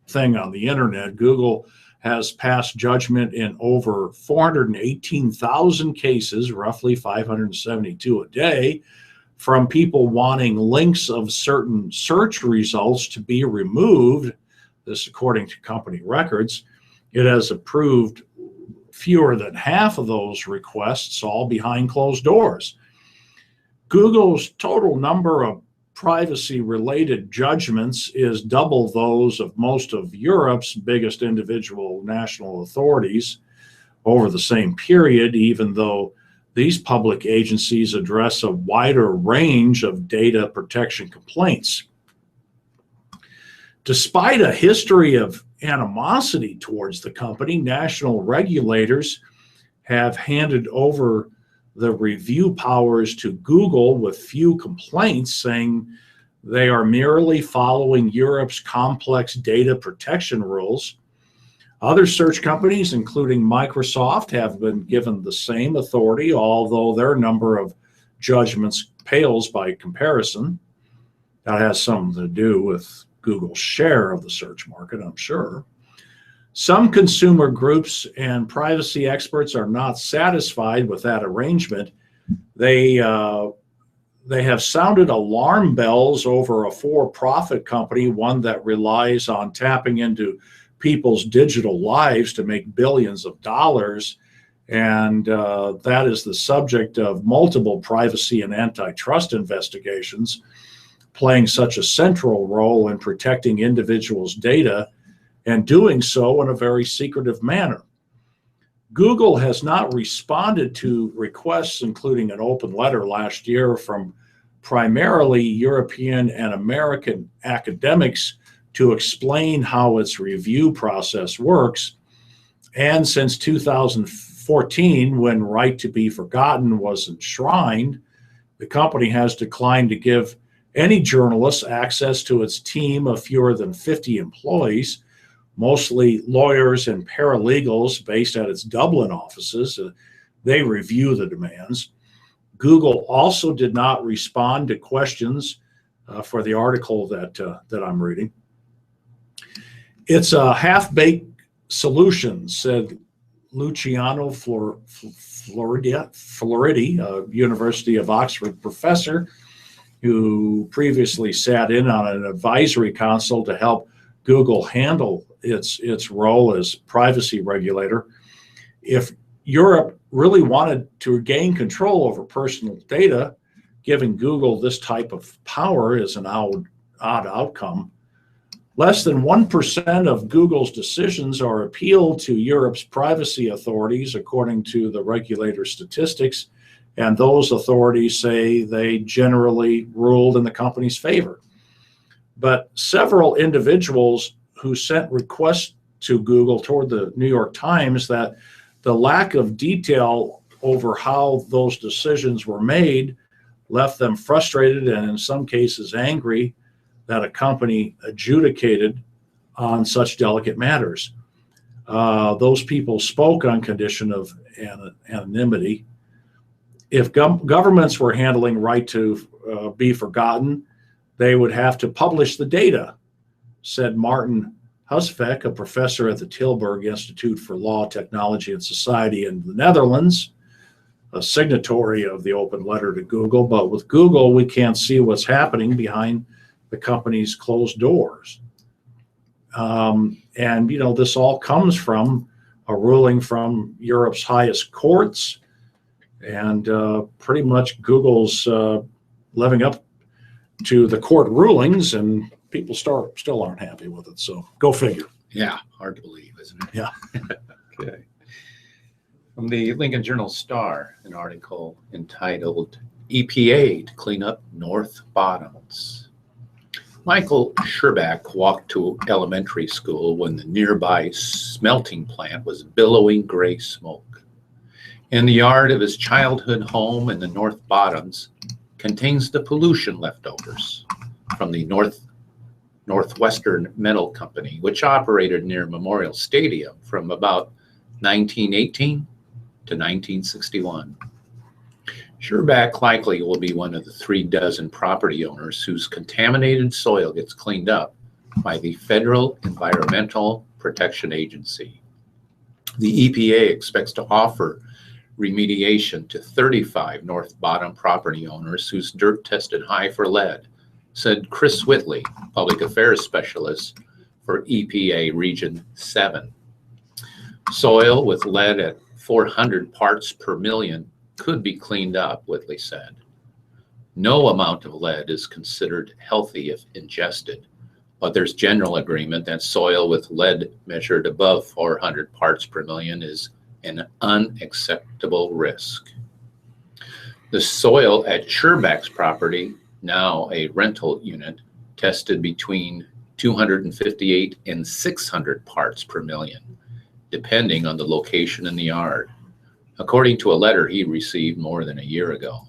thing on the internet, Google has passed judgment in over 418,000 cases, roughly 572 a day, from people wanting links of certain search results to be removed. This according to company records. It has approved fewer than half of those requests, all behind closed doors. Google's total number of privacy-related judgments is double those of most of Europe's biggest individual national authorities over the same period, even though these public agencies address a wider range of data protection complaints. Despite a history of animosity towards the company, national regulators have handed over the review powers to Google with few complaints, saying they are merely following Europe's complex data protection rules. Other search companies, including Microsoft, have been given the same authority, although their number of judgments pales by comparison. That has something to do with Google's share of the search market, I'm sure. Some consumer groups and privacy experts are not satisfied with that arrangement. They have sounded alarm bells over a for-profit company, one that relies on tapping into people's digital lives to make billions of dollars. And that is the subject of multiple privacy and antitrust investigations, playing such a central role in protecting individuals' data and doing so in a very secretive manner. Google has not responded to requests, including an open letter last year from primarily European and American academics to explain how its review process works. And since 2014, when Right to be Forgotten was enshrined, the company has declined to give any journalists access to its team of fewer than 50 employees, mostly lawyers and paralegals based at its Dublin offices. They review the demands. Google also did not respond to questions for the article that I'm reading. It's a half-baked solution, said Luciano Floridi, a University of Oxford professor who previously sat in on an advisory council to help Google handle its role as privacy regulator. If Europe really wanted to gain control over personal data, giving Google this type of power is an odd outcome. Less than 1% of Google's decisions are appealed to Europe's privacy authorities, according to the regulator statistics, and those authorities say they generally ruled in the company's favor. But several individuals who sent requests to Google toward the New York Times that the lack of detail over how those decisions were made left them frustrated and in some cases angry that a company adjudicated on such delicate matters. Those people spoke on condition of anonymity. If governments were handling right to be forgotten, they would have to publish the data, said Martin Husvek, a professor at the Tilburg Institute for Law, Technology, and Society in the Netherlands, a signatory of the open letter to Google. But with Google, we can't see what's happening behind the company's closed doors. And, you know, this all comes from a ruling from Europe's highest courts, and pretty much Google's living up to the court rulings, and people still aren't happy with it. So go figure. Yeah, hard to believe, isn't it? Yeah. Okay. From the Lincoln Journal-Star, an article entitled EPA to Clean Up North Bottoms. Michael Sherbak walked to elementary school when the nearby smelting plant was billowing gray smoke. In the yard of his childhood home in the North Bottoms contains the pollution leftovers from the Northwestern Metal Company, which operated near Memorial Stadium from about 1918 to 1961. Sherbak likely will be one of the 36 property owners whose contaminated soil gets cleaned up by the Federal Environmental Protection Agency. The EPA expects to offer remediation to 35 North Bottom property owners whose dirt tested high for lead, said Chris Whitley, public affairs specialist for EPA Region 7. Soil with lead at 400 parts per million could be cleaned up, Whitley said. No amount of lead is considered healthy if ingested, but there's general agreement that soil with lead measured above 400 parts per million is an unacceptable risk. The soil at Sherbak's property, now a rental unit, tested between 258 and 600 parts per million, depending on the location in the yard, according to a letter he received more than a year ago.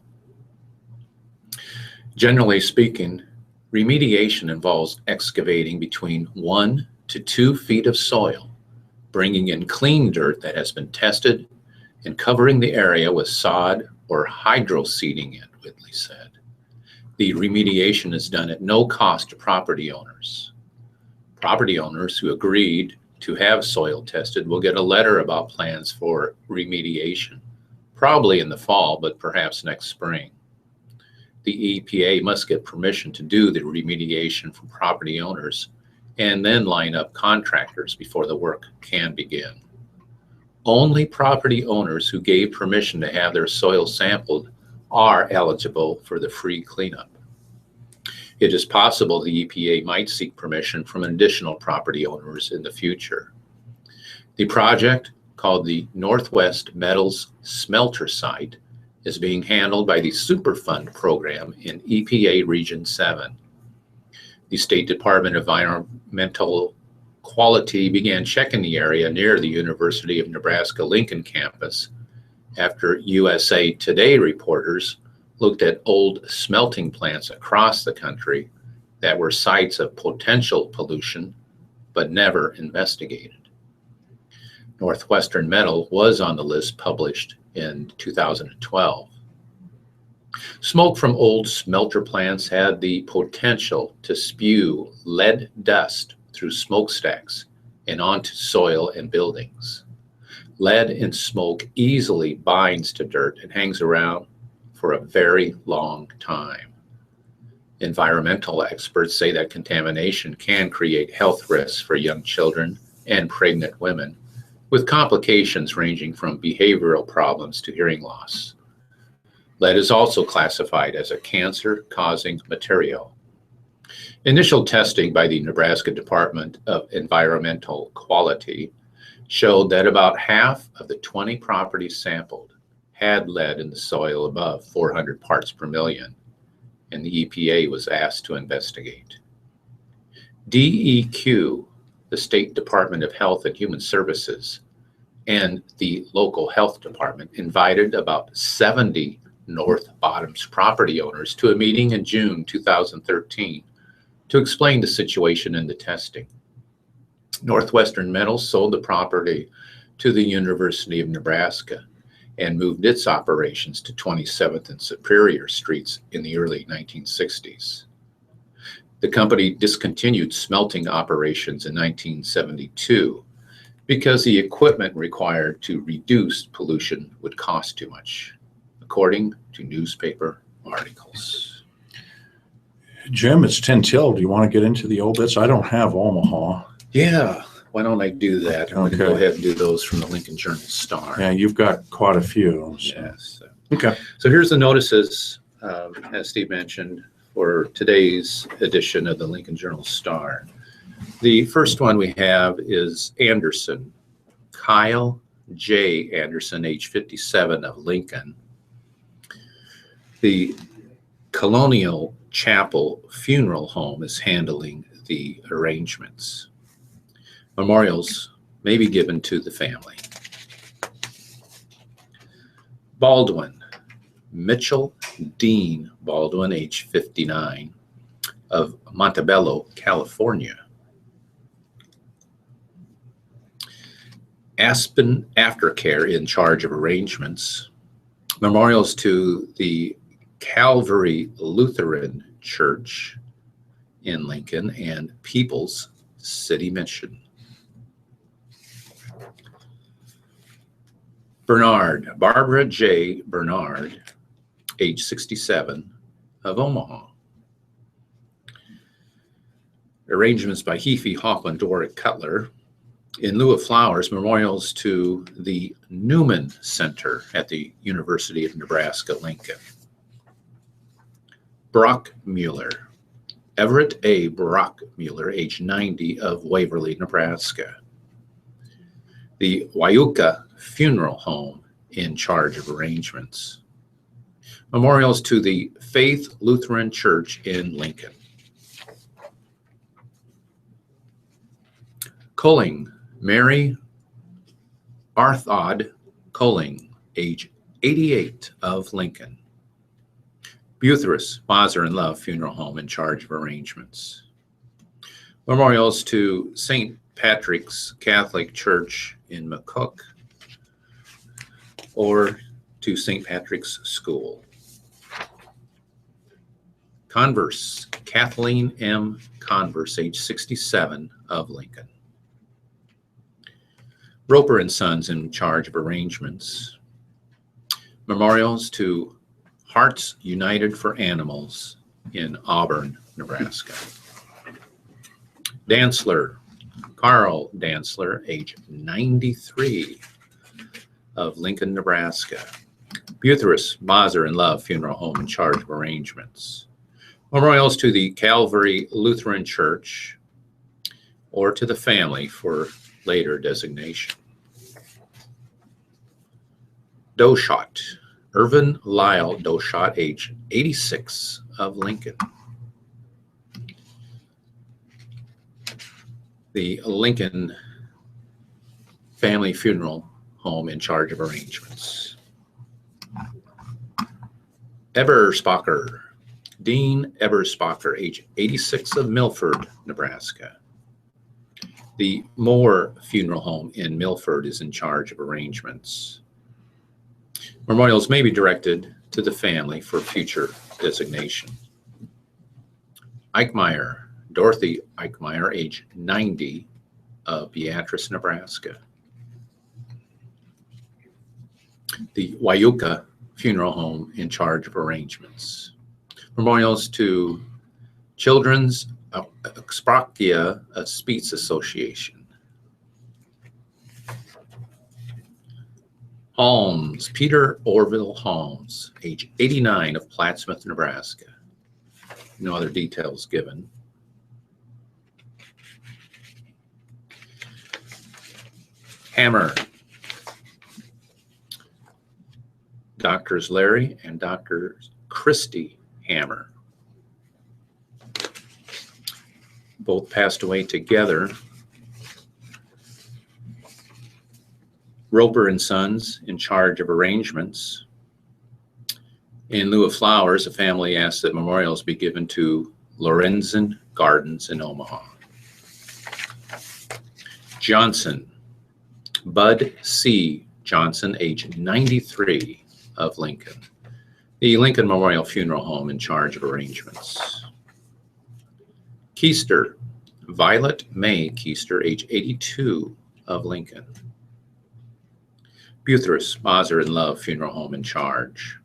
Generally speaking, remediation involves excavating between 1 to 2 feet of soil, bringing in clean dirt that has been tested, and covering the area with sod or hydro-seeding it, Whitley said. The remediation is done at no cost to property owners. Property owners who agreed to have soil tested will get a letter about plans for remediation, probably in the fall, but perhaps next spring. The EPA must get permission to do the remediation from property owners and then line up contractors before the work can begin. Only property owners who gave permission to have their soil sampled are eligible for the free cleanup. It is possible the EPA might seek permission from additional property owners in the future. The project, called the Northwest Metals Smelter Site, is being handled by the Superfund program in EPA Region 7. The State Department of Environmental Quality began checking the area near the University of Nebraska Lincoln campus after USA Today reporters looked at old smelting plants across the country that were sites of potential pollution but never investigated. Northwestern Metal was on the list published in 2012. Smoke from old smelter plants had the potential to spew lead dust through smokestacks and onto soil and buildings. Lead in smoke easily binds to dirt and hangs around for a very long time. Environmental experts say that contamination can create health risks for young children and pregnant women, with complications ranging from behavioral problems to hearing loss. Lead is also classified as a cancer-causing material. Initial testing by the Nebraska Department of Environmental Quality showed that about half of the 20 properties sampled had lead in the soil above 400 parts per million, and the EPA was asked to investigate. DEQ, the State Department of Health and Human Services, and the local health department invited about 70 North Bottoms property owners to a meeting in June 2013 to explain the situation and the testing. Northwestern Metals sold the property to the University of Nebraska and moved its operations to 27th and Superior Streets in the early 1960s. The company discontinued smelting operations in 1972 because the equipment required to reduce pollution would cost too much, according to newspaper articles. Jim, it's 10 till. Do you want to get into the obits? I don't have Omaha. Yeah, why don't I do that? I'm going to go Okay. ahead and do those from the Lincoln Journal-Star. Yeah, you've got quite a few. So. Yes. Okay. So here's the notices, as Steve mentioned, for today's edition of the Lincoln Journal-Star. The first one we have is Anderson, Kyle J. Anderson, age 57, of Lincoln. The Colonial Chapel Funeral Home is handling the arrangements. Memorials may be given to the family. Baldwin, Mitchell Dean Baldwin, age 59, of Montebello, California. Aspen Aftercare in charge of arrangements. Memorials to the Calvary Lutheran Church in Lincoln and People's City Mission. Bernard, Barbara J. Bernard, age 67, of Omaha. Arrangements by Heafy, Hoffman, Doric, Cutler. In lieu of flowers, memorials to the Newman Center at the University of Nebraska, Lincoln. Brockmuller, Everett A. Brockmuller, age 90, of Waverly, Nebraska. The Wyuka Funeral Home in charge of arrangements. Memorials to the Faith Lutheran Church in Lincoln. Colling, Mary Arthod Colling, age 88, of Lincoln. Buthras, Mazer and Love Funeral Home in charge of arrangements. Memorials to St. Patrick's Catholic Church in McCook, or to St. Patrick's School. Converse, Kathleen M. Converse, age 67, of Lincoln. Roper and Sons in charge of arrangements. Memorials to Hearts United for Animals in Auburn, Nebraska. Dantzler, Carl Dantzler, age 93, of Lincoln, Nebraska. Buthras, Mazer and Love Funeral Home in charge of arrangements. Memorials to the Calvary Lutheran Church or to the family for later designation. Doshot, Irvin Lyle Doshot, age 86, of Lincoln. The Lincoln Family Funeral Home in charge of arrangements. Eberspacher, Dean Eberspacher, age 86, of Milford, Nebraska. The Moore Funeral Home in Milford is in charge of arrangements. Memorials may be directed to the family for future designation. Eichmeyer, Dorothy Eichmeyer, age 90, of Beatrice, Nebraska. The Wyuka Funeral Home in charge of arrangements. Memorials to Children's Sprakia Speech Association. Holmes, Peter Orville Holmes, age 89, of Plattsmouth, Nebraska. No other details given. Hammer, Doctors Larry and Dr. Christy Hammer. Both passed away together. Roper and Sons, in charge of arrangements. In lieu of flowers, the family asked that memorials be given to Lorenzen Gardens in Omaha. Johnson, Bud C. Johnson, age 93, of Lincoln. The Lincoln Memorial Funeral Home, in charge of arrangements. Keister, Violet May Keister, age 82, of Lincoln. Buthras, Mazer and Love Funeral Home, in charge.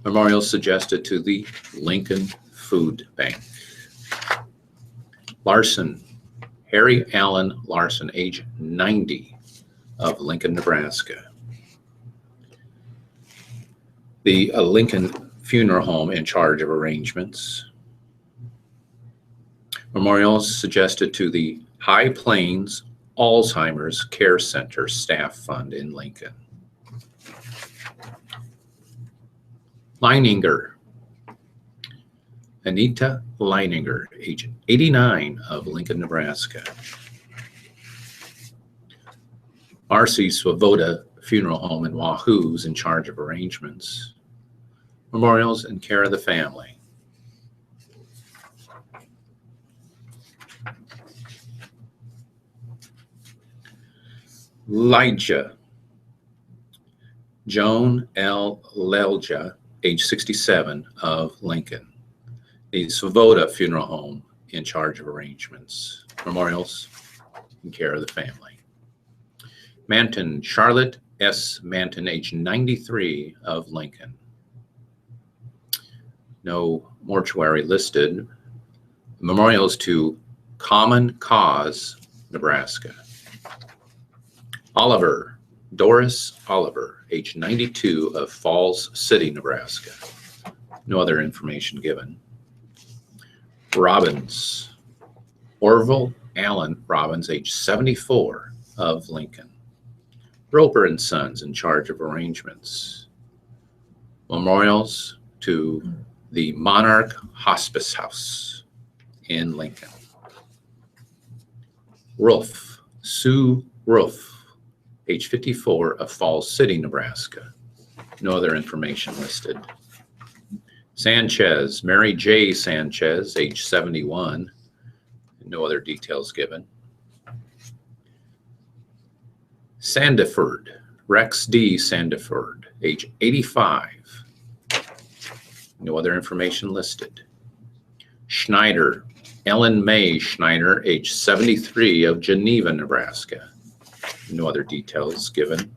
Memorials suggested to the Lincoln Food Bank. Larson, Harry Allen Larson, age 90, of Lincoln, Nebraska. The Lincoln Funeral Home, in charge of arrangements. Memorials suggested to the High Plains Alzheimer's Care Center Staff Fund in Lincoln. Leininger, Anita Leininger, age 89, of Lincoln, Nebraska. Marcy Swoboda Funeral Home in Wahoo's, in charge of arrangements. Memorials in care of the family. Elijah, Joan L. Lelja, age 67, of Lincoln. The Swoboda Funeral Home, in charge of arrangements. Memorials in care of the family. Manton, Charlotte S. Manton, age 93, of Lincoln. No mortuary listed. Memorials to Common Cause, Nebraska. Oliver, Doris Oliver, age 92, of Falls City, Nebraska. No other information given. Robbins, Orville Allen Robbins, age 74, of Lincoln. Roper and Sons, in charge of arrangements. Memorials to the Monarch Hospice House in Lincoln. Rolfe, Sue Rolfe, age 54, of Falls City, Nebraska. No other information listed. Sanchez, Mary J. Sanchez, age 71. No other details given. Sandiford, Rex D. Sandiford, age 85. No other information listed. Schneider, Ellen Mae Schneider, age 73, of Geneva, Nebraska. No other details given.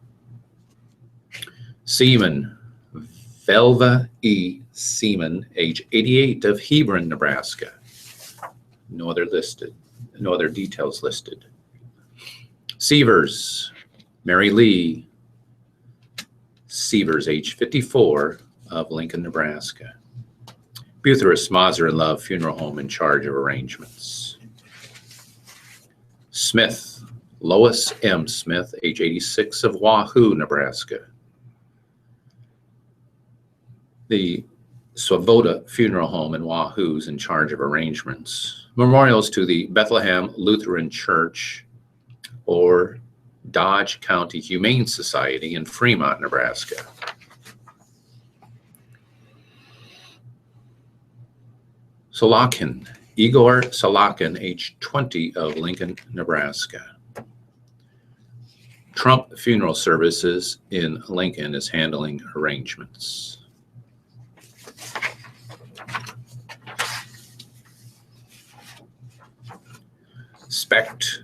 Seaman, Velva E. Seaman, age 88, of Hebron, Nebraska. No other details listed. Sievers, Mary Lee Sievers, age 54, of Lincoln, Nebraska. Buthras, Mazer and Love Funeral Home, in charge of arrangements. Smith, Lois M. Smith, age 86, of Wahoo, Nebraska. The Swoboda Funeral Home in Wahoo is in charge of arrangements. Memorials to the Bethlehem Lutheran Church or Dodge County Humane Society in Fremont, Nebraska. Solakin, Igor Solakin, age 20, of Lincoln, Nebraska. Trump Funeral Services in Lincoln is handling arrangements. Specht,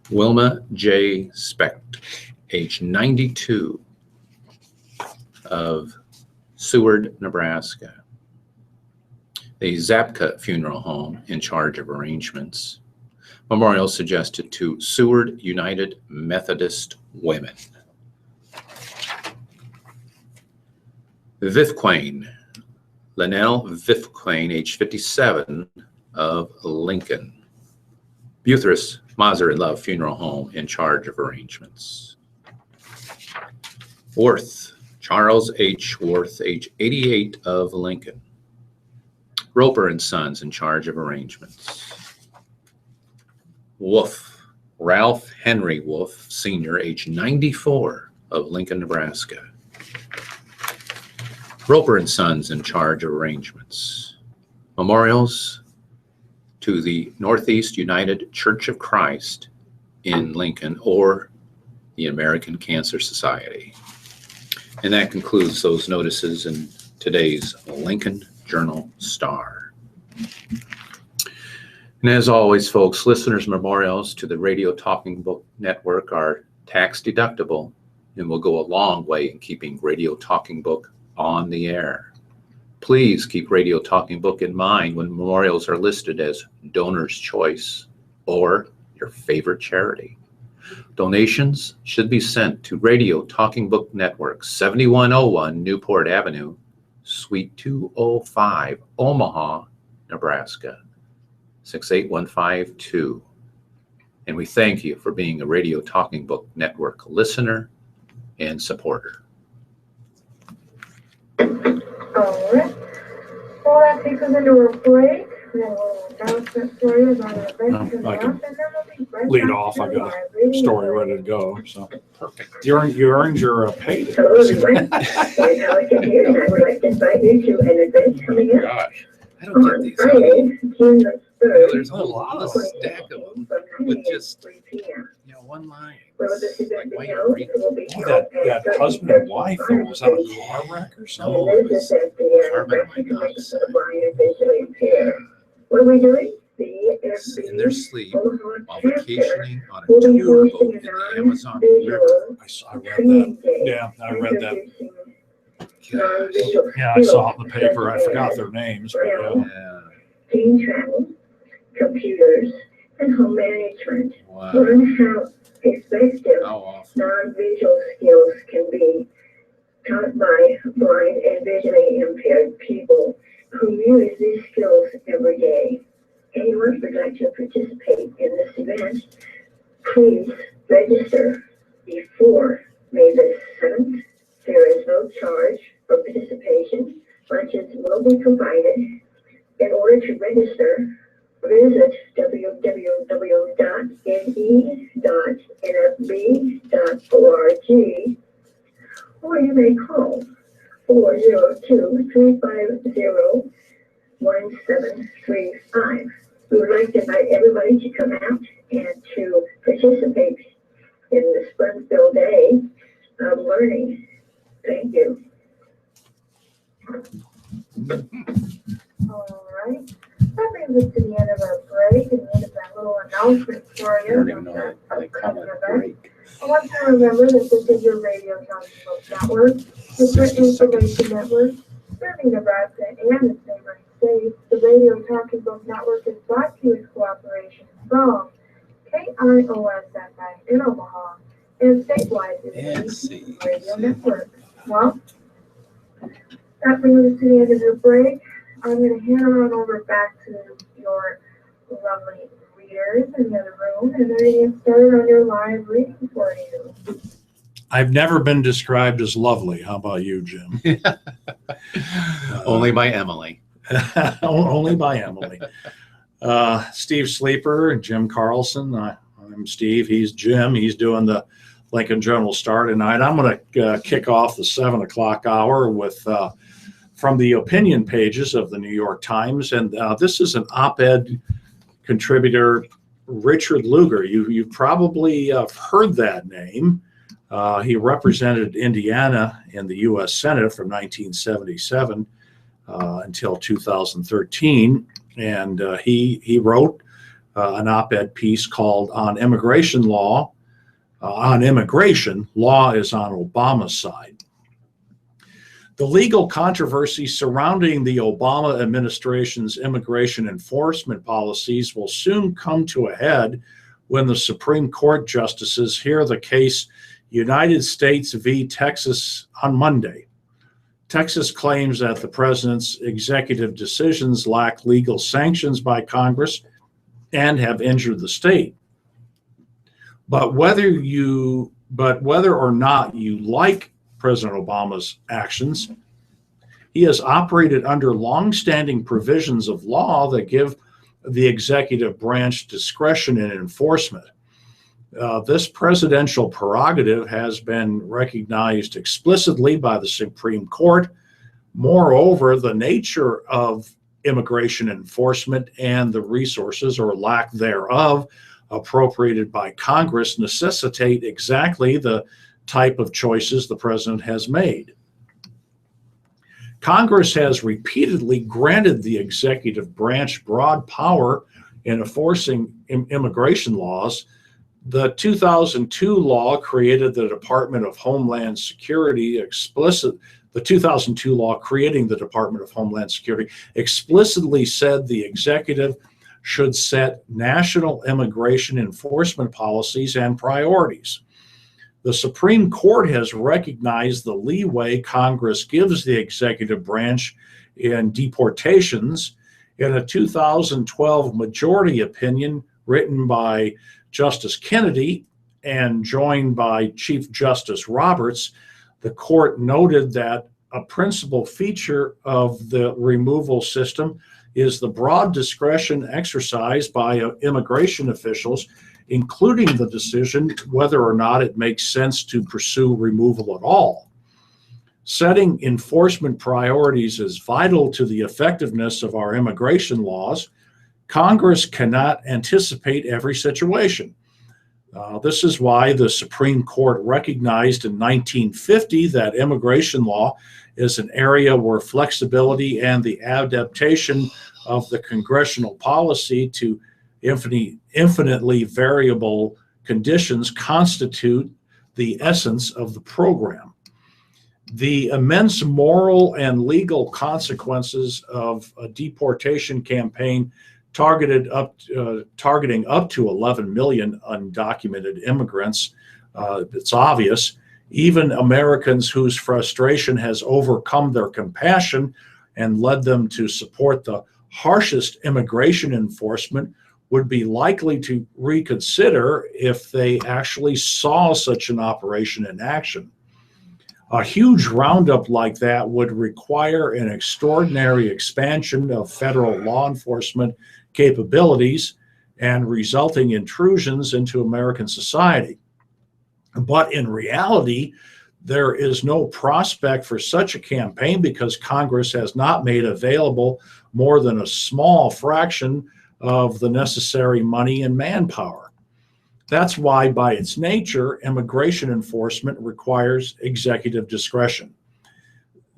Wilma J. Specht, age 92, of Seward, Nebraska. The Zapka Funeral Home in charge of arrangements. Memorials suggested to Seward United Methodist Women. Vifquain, Linnell Vifquain, age 57, of Lincoln. Buthras Mazer and Love Funeral Home in charge of arrangements. Worth, Charles H. Worth, age 88, of Lincoln. Roper and Sons in charge of arrangements. Wolf, Ralph Henry Wolf, Sr., age 94, of Lincoln, Nebraska. Roper and Sons in charge of arrangements. Memorials to the Northeast United Church of Christ in Lincoln or the American Cancer Society. And that concludes those notices in today's Lincoln Journal-Star. And as always, folks, listeners' memorials to the Radio Talking Book Network are tax deductible and will go a long way in keeping Radio Talking Book on the air. Please keep Radio Talking Book in mind when memorials are listed as donor's choice or your favorite charity. Donations should be sent to Radio Talking Book Network, 7101 Newport Avenue, Suite 205, Omaha, Nebraska, 68152. And we thank you for being a Radio Talking Book Network listener and supporter. All right. Well, that takes us into a break. We have a little announcement for you about an event coming I up, can and then we'll be right lead back off. to I got our a radio story ready to go. So perfect. You earned your pay. Hello, everyone. I'm Allison here, and I would like to invite you to an event coming up Gosh, I don't get on these. Friday, June the 3rd. There's a whole stack of them with just, 3 p.m. one line. Where this event Like, be why held, you it will be Oh, held that at husband and wife, though, was that a car wreck or something? No, And it this was is at the Carmen, Nebraska my Convention godson. for the Blind and Visually Impaired. What are we doing? in their sleep while Chapter vacationing on a will be tour boat hosting in a the Amazon River. non-visual I read that. training day. Yeah, I read that. Introducing Gosh. non-visual Yeah, I saw it in the skills paper. I such forgot as their names, but yeah. Yeah. teen travel, computers, and home management. Wow. Learn how effective How awful. non-visual skills can be taught by blind and visually impaired people who use these skills every day. Anyone who'd like to participate in this event, please register before May the 7th. There is no charge for participation. Lunches will be provided. In order to register, visit www.ne.nfb.org, or you may call 402-350-1735. We would like to invite everybody to come out and to participate in this fun-filled day of learning. Thank you. All right. That brings us to the end of our break and the end of that little announcement for I you. don't even know how they call it a break. I want you to remember that this is your Radio Talking Book Network, the 60 Information Network, serving Nebraska and its neighboring states. The Radio Talking Book Network is brought to you in cooperation from KIOSFI in Omaha and statewide through the ABC Radio Network. Well, that brings us to the end of your break. I'm going to hand it on over back to your lovely readers in the other room, and they're going to get started on your live reading for you. I've never been described as lovely. How about you, Jim? Only by Emily. Only by Emily. Steve Sleeper and Jim Carlson. I'm Steve. He's Jim. He's doing the Lincoln Journal-Star tonight. I'm going to kick off the 7 o'clock hour with from the opinion pages of the New York Times. And this is an op-ed contributor, Richard Lugar. You've probably heard that name. He represented Indiana in the U.S. Senate from 1977 until 2013. And he wrote an op-ed piece called On Immigration Law. On immigration, law is on Obama's side. The legal controversy surrounding the Obama administration's immigration enforcement policies will soon come to a head when the Supreme Court justices hear the case United States v. Texas on Monday. Texas claims that the president's executive decisions lack legal sanctions by Congress and have injured the state. But whether or not you like President Obama's actions, he has operated under longstanding provisions of law that give the executive branch discretion in enforcement. This presidential prerogative has been recognized explicitly by the Supreme Court. Moreover, the nature of immigration enforcement and the resources or lack thereof appropriated by Congress necessitate exactly the type of choices the president has made. Congress has repeatedly granted the executive branch broad power in enforcing immigration laws. The 2002 law created the Department of Homeland Security The 2002 law creating the Department of Homeland Security explicitly said the executive should set national immigration enforcement policies and priorities. The Supreme Court has recognized the leeway Congress gives the executive branch in deportations in a 2012 majority opinion written by Justice Kennedy and joined by Chief Justice Roberts. The court noted that a principal feature of the removal system is the broad discretion exercised by immigration officials, including the decision whether or not it makes sense to pursue removal at all. Setting enforcement priorities is vital to the effectiveness of our immigration laws. Congress cannot anticipate every situation. This is why the Supreme Court recognized in 1950 that immigration law is an area where flexibility and the adaptation of the congressional policy to infinitely variable conditions constitute the essence of the program. The immense moral and legal consequences of a deportation campaign targeting up to 11 million undocumented immigrants, it's obvious. Even Americans whose frustration has overcome their compassion and led them to support the harshest immigration enforcement would be likely to reconsider if they actually saw such an operation in action. A huge roundup like that would require an extraordinary expansion of federal law enforcement capabilities and resulting intrusions into American society. But in reality, there is no prospect for such a campaign because Congress has not made available more than a small fraction of the necessary money and manpower. That's why, by its nature, immigration enforcement requires executive discretion.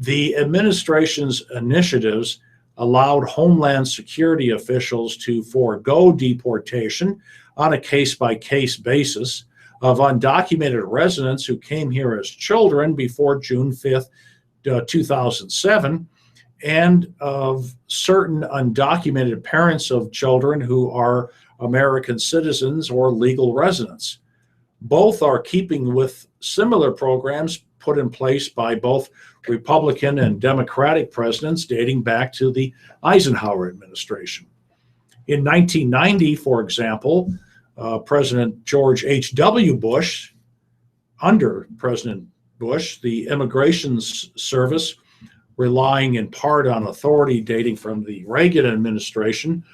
The administration's initiatives allowed Homeland Security officials to forego deportation on a case-by-case basis of undocumented residents who came here as children before June 5th, 2007, and of certain undocumented parents of children who are American citizens or legal residents. Both are keeping with similar programs put in place by both Republican and Democratic presidents dating back to the Eisenhower administration. In 1990, for example, President George H.W. Bush, under President Bush, the Immigration Service, relying in part on authority dating from the Reagan administration,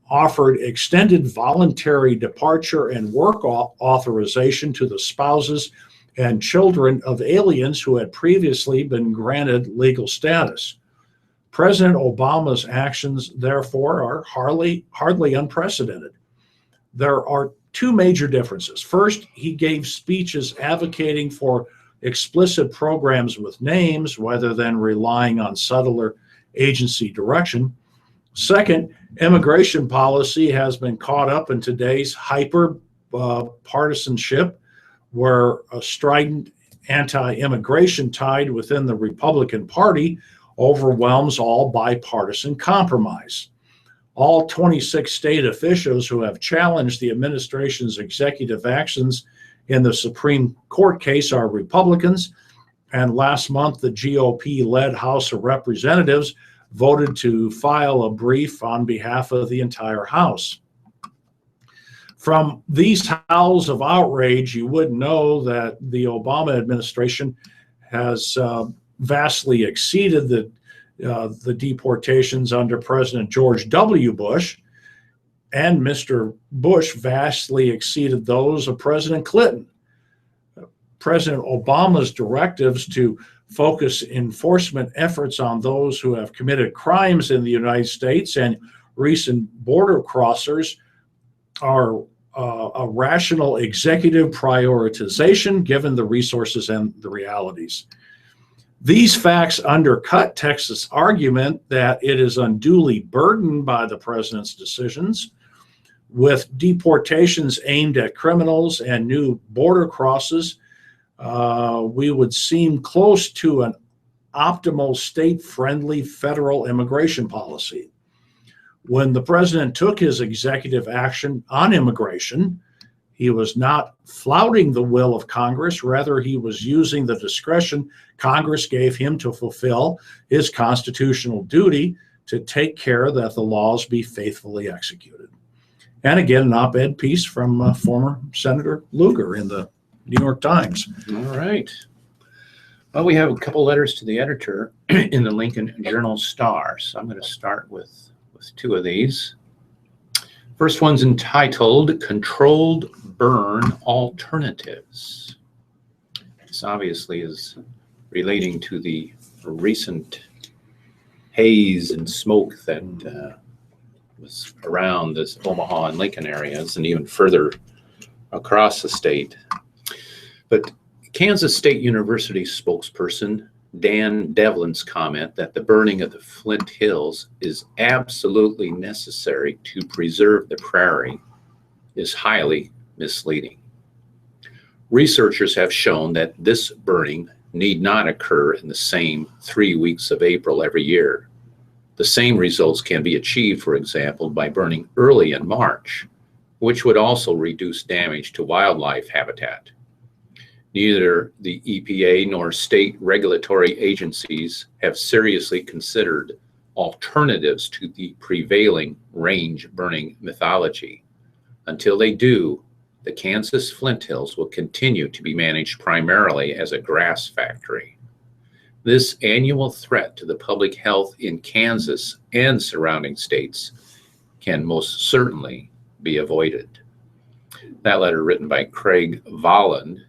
offered extended voluntary departure and work authorization to the spouses and children of aliens who had previously been granted legal status. President Obama's actions, therefore, are hardly unprecedented. There are two major differences. First, he gave speeches advocating for explicit programs with names rather than relying on subtler agency direction. Second, immigration policy has been caught up in today's hyper partisanship, where a strident anti-immigration tide within the Republican Party overwhelms all bipartisan compromise. All 26 state officials who have challenged the administration's executive actions in the Supreme Court case are Republicans, and last month the GOP-led House of Representatives voted to file a brief on behalf of the entire House. From these howls of outrage, you would know that the Obama administration has vastly exceeded the deportations under President George W. Bush, and Mr. Bush vastly exceeded those of President Clinton. President Obama's directives to focus enforcement efforts on those who have committed crimes in the United States and recent border crossers are a rational executive prioritization given the resources and the realities. These facts undercut Texas' argument that it is unduly burdened by the president's decisions, with deportations aimed at criminals and new border crosses. We would seem close to an optimal state-friendly federal immigration policy. When the president took his executive action on immigration, he was not flouting the will of Congress. Rather, he was using the discretion Congress gave him to fulfill his constitutional duty to take care that the laws be faithfully executed. And again, an op-ed piece from former Senator Lugar in the New York Times. All right. Well, we have a couple letters to the editor in the Lincoln Journal-Star. So I'm going to start with two of these. First one's entitled Controlled Burn Alternatives. This obviously is relating to the recent haze and smoke that was around this Omaha and Lincoln areas and even further across the state. But Kansas State University spokesperson Dan Devlin's comment that the burning of the Flint Hills is absolutely necessary to preserve the prairie is highly misleading. Researchers have shown that this burning need not occur in the same 3 weeks of April every year. The same results can be achieved, for example, by burning early in March, which would also reduce damage to wildlife habitat. Neither the EPA nor state regulatory agencies have seriously considered alternatives to the prevailing range burning mythology. Until they do, the Kansas Flint Hills will continue to be managed primarily as a grass factory. This annual threat to the public health in Kansas and surrounding states can most certainly be avoided. That letter written by Craig Volland,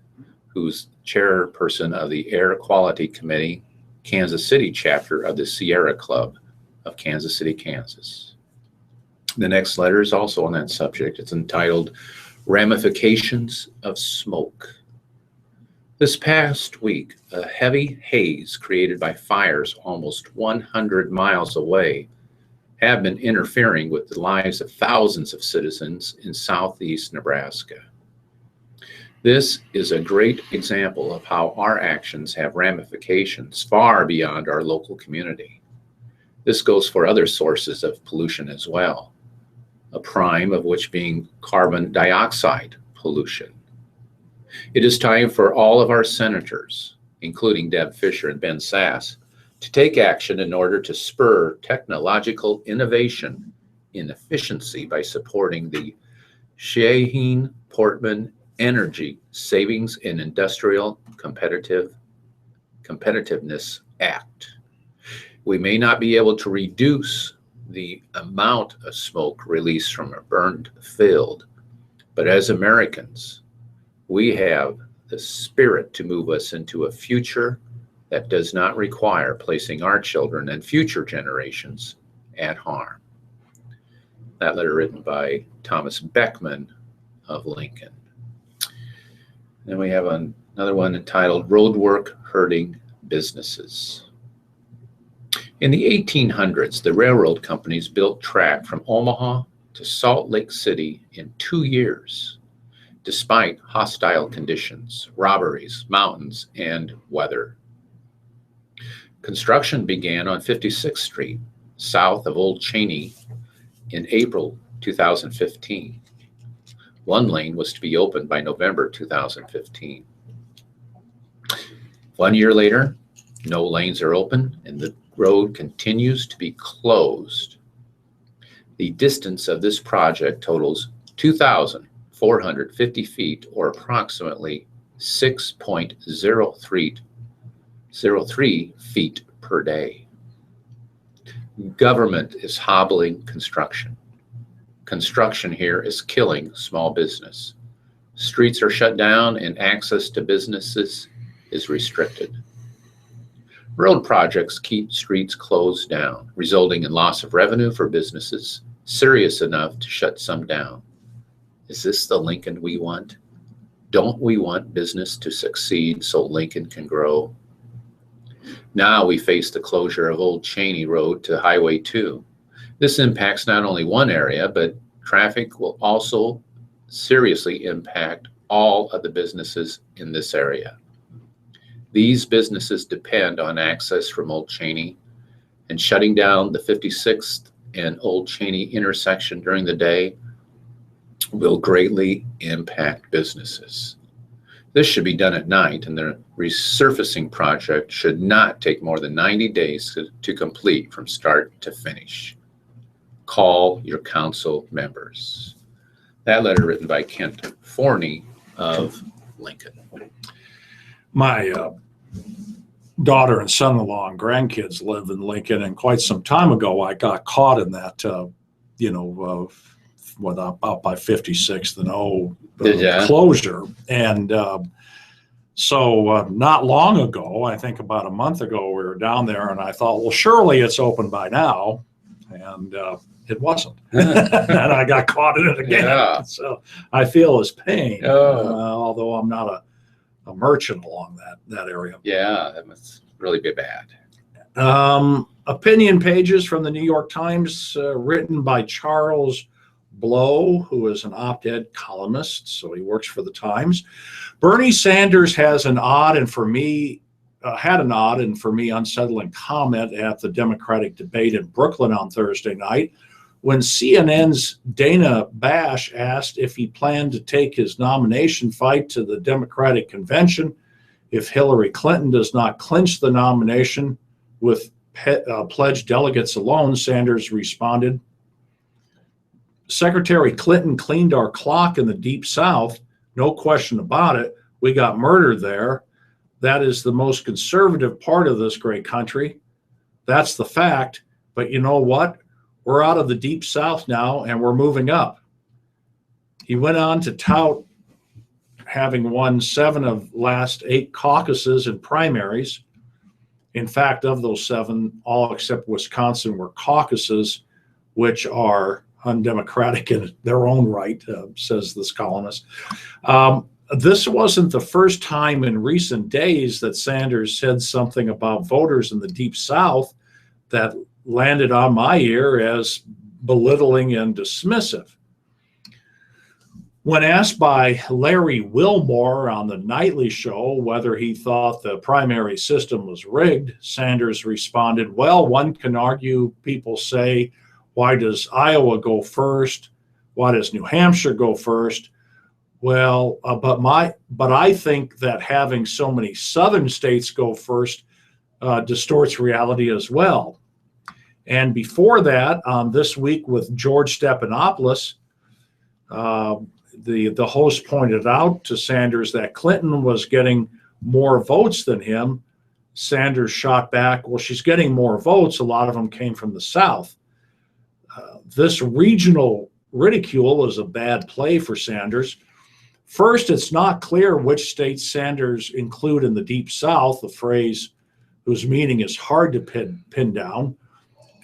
who's chairperson of the Air Quality Committee, Kansas City chapter of the Sierra Club of Kansas City, Kansas. The next letter is also on that subject. It's entitled Ramifications of Smoke. This past week, a heavy haze created by fires almost 100 miles away have been interfering with the lives of thousands of citizens in southeast Nebraska. This is a great example of how our actions have ramifications far beyond our local community. This goes for other sources of pollution as well, a prime of which being carbon dioxide pollution. It is time for all of our senators, including Deb Fischer and Ben Sass, to take action in order to spur technological innovation in efficiency by supporting the Shaheen-Portman Energy Savings and Industrial Competitiveness Act. We may not be able to reduce the amount of smoke released from a burned field, but as Americans, we have the spirit to move us into a future that does not require placing our children and future generations at harm. That letter written by Thomas Beckman of Lincoln. Then we have another one entitled Roadwork Hurting Businesses. In the 1800s, the railroad companies built track from Omaha to Salt Lake City in 2 years. despite hostile conditions, robberies, mountains, and weather. Construction began on 56th Street, south of Old Cheney, in April 2015. One lane was to be opened by November 2015. 1 year later, no lanes are open and the road continues to be closed. The distance of this project totals 2,450 feet, or approximately 6.03 feet per day. Government is hobbling construction. Construction here is killing small business. Streets are shut down and access to businesses is restricted. Road projects keep streets closed down, resulting in loss of revenue for businesses serious enough to shut some down. Is this the Lincoln we want? Don't we want business to succeed so Lincoln can grow? Now we face the closure of Old Cheney Road to Highway 2. This impacts not only one area, but traffic will also seriously impact all of the businesses in this area. These businesses depend on access from Old Cheney, and shutting down the 56th and Old Cheney intersection during the day will greatly impact businesses. This should be done at night, and the resurfacing project should not take more than 90 days to complete from start to finish. Call your council members. That letter written by Kent Forney of Lincoln. My daughter and son-in-law and grandkids live in Lincoln, and quite some time ago I got caught in that, out by 56th and closure. And so not long ago, I think about a month ago, we were down there, and I thought, well, surely it's open by now. And it wasn't. And I got caught in it again. Yeah. So I feel his pain, Oh. although I'm not a merchant along that area. Yeah, that must really be bad. Opinion pages from the New York Times, written by Charles Blow, who is an op-ed columnist, so he works for the Times. Bernie Sanders has an odd and for me unsettling comment at the Democratic debate in Brooklyn on Thursday night, when CNN's Dana Bash asked if he planned to take his nomination fight to the Democratic convention if Hillary Clinton does not clinch the nomination with pledged delegates alone. Sanders responded, "Secretary Clinton cleaned our clock in the Deep South. No question about it. We got murdered there. That is the most conservative part of this great country. That's the fact. But you know what? We're out of the Deep South now, and we're moving up." He went on to tout having won 7 of last 8 caucuses and primaries. In fact, of those 7, all except Wisconsin were caucuses, which are undemocratic in their own right, says this columnist. This wasn't the first time in recent days that Sanders said something about voters in the Deep South that landed on my ear as belittling and dismissive. When asked by Larry Wilmore on the Nightly Show whether he thought the primary system was rigged, Sanders responded, "Well, one can argue, people say, why does Iowa go first? Why does New Hampshire go first? Well, but I think that having so many southern states go first distorts reality as well." And before that, This Week with George Stephanopoulos, the host pointed out to Sanders that Clinton was getting more votes than him. Sanders shot back, "Well, she's getting more votes. A lot of them came from the South." This regional ridicule is a bad play for Sanders. First, it's not clear which states Sanders include in the Deep South, a phrase whose meaning is hard to pin down.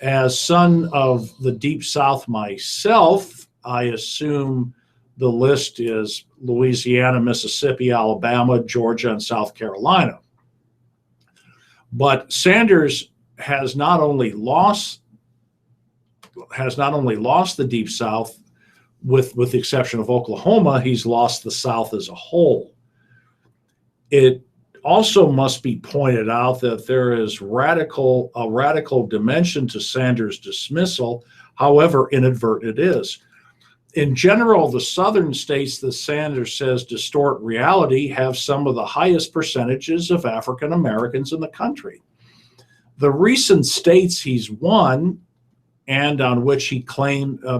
As son of the Deep South myself, I assume the list is Louisiana, Mississippi, Alabama, Georgia, and South Carolina. But Sanders has not only lost the Deep South, with the exception of Oklahoma, he's lost the South as a whole. It also must be pointed out that there is a radical dimension to Sanders' dismissal, however inadvertent it is. In general, the southern states that Sanders says distort reality have some of the highest percentages of African Americans in the country. The recent states he's won, and on which he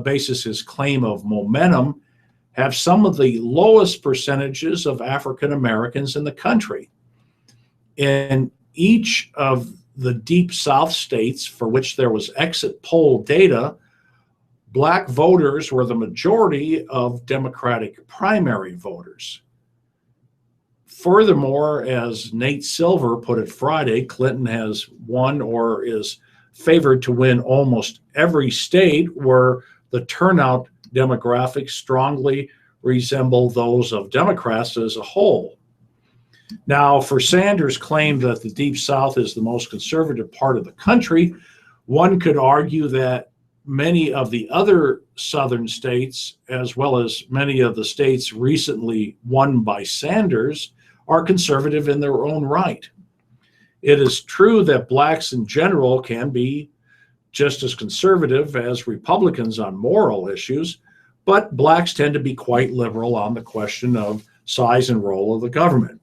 bases his claim of momentum, have some of the lowest percentages of African Americans in the country. In each of the Deep South states for which there was exit poll data, Black voters were the majority of Democratic primary voters. Furthermore, as Nate Silver put it Friday, Clinton has won or is favored to win almost every state where the turnout demographics strongly resemble those of Democrats as a whole. Now, for Sanders' claim that the Deep South is the most conservative part of the country, one could argue that many of the other southern states, as well as many of the states recently won by Sanders, are conservative in their own right. It is true that blacks in general can be just as conservative as Republicans on moral issues, but blacks tend to be quite liberal on the question of size and role of the government.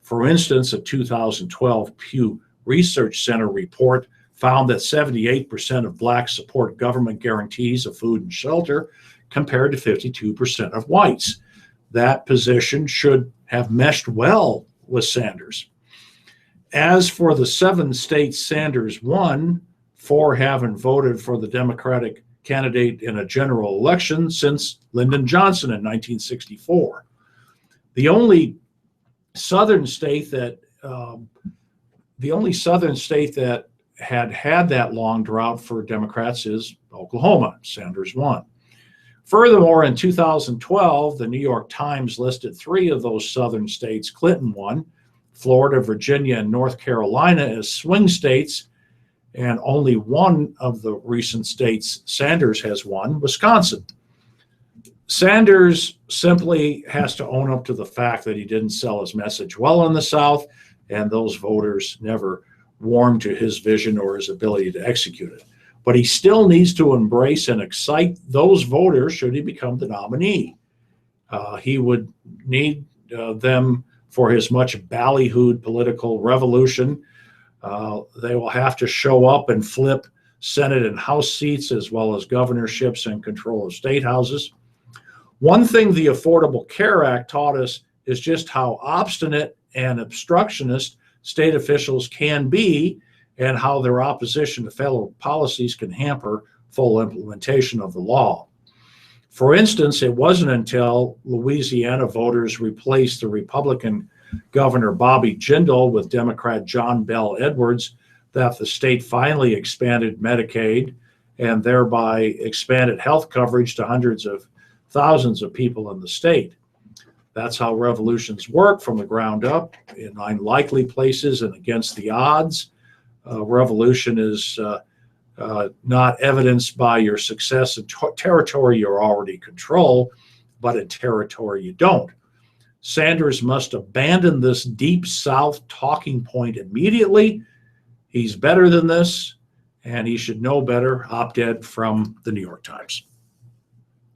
For instance, a 2012 Pew Research Center report found that 78% of blacks support government guarantees of food and shelter, compared to 52% of whites. That position should have meshed well with Sanders. As for the 7 states Sanders won, 4 haven't voted for the Democratic candidate in a general election since Lyndon Johnson in 1964. The only southern state that had that long drought for Democrats is Oklahoma. Sanders won. Furthermore, in 2012, the New York Times listed 3 of those southern states Clinton won, Florida, Virginia, and North Carolina, as swing states, and only one of the recent states Sanders has won, Wisconsin. Sanders simply has to own up to the fact that he didn't sell his message well in the South, and those voters never warmed to his vision or his ability to execute it. But he still needs to embrace and excite those voters should he become the nominee. He would need them for his much ballyhooed political revolution. They will have to show up and flip Senate and House seats, as well as governorships and control of state houses. One thing the Affordable Care Act taught us is just how obstinate and obstructionist state officials can be, and how their opposition to federal policies can hamper full implementation of the law. For instance, it wasn't until Louisiana voters replaced the Republican Governor Bobby Jindal with Democrat John Bell Edwards that the state finally expanded Medicaid and thereby expanded health coverage to hundreds of thousands of people in the state. That's how revolutions work, from the ground up, in unlikely places and against the odds. Revolution is not evidenced by your success in territory you already control, but in territory you don't. Sanders must abandon this Deep South talking point immediately. He's better than this, and he should know better. Op-ed from the New York Times.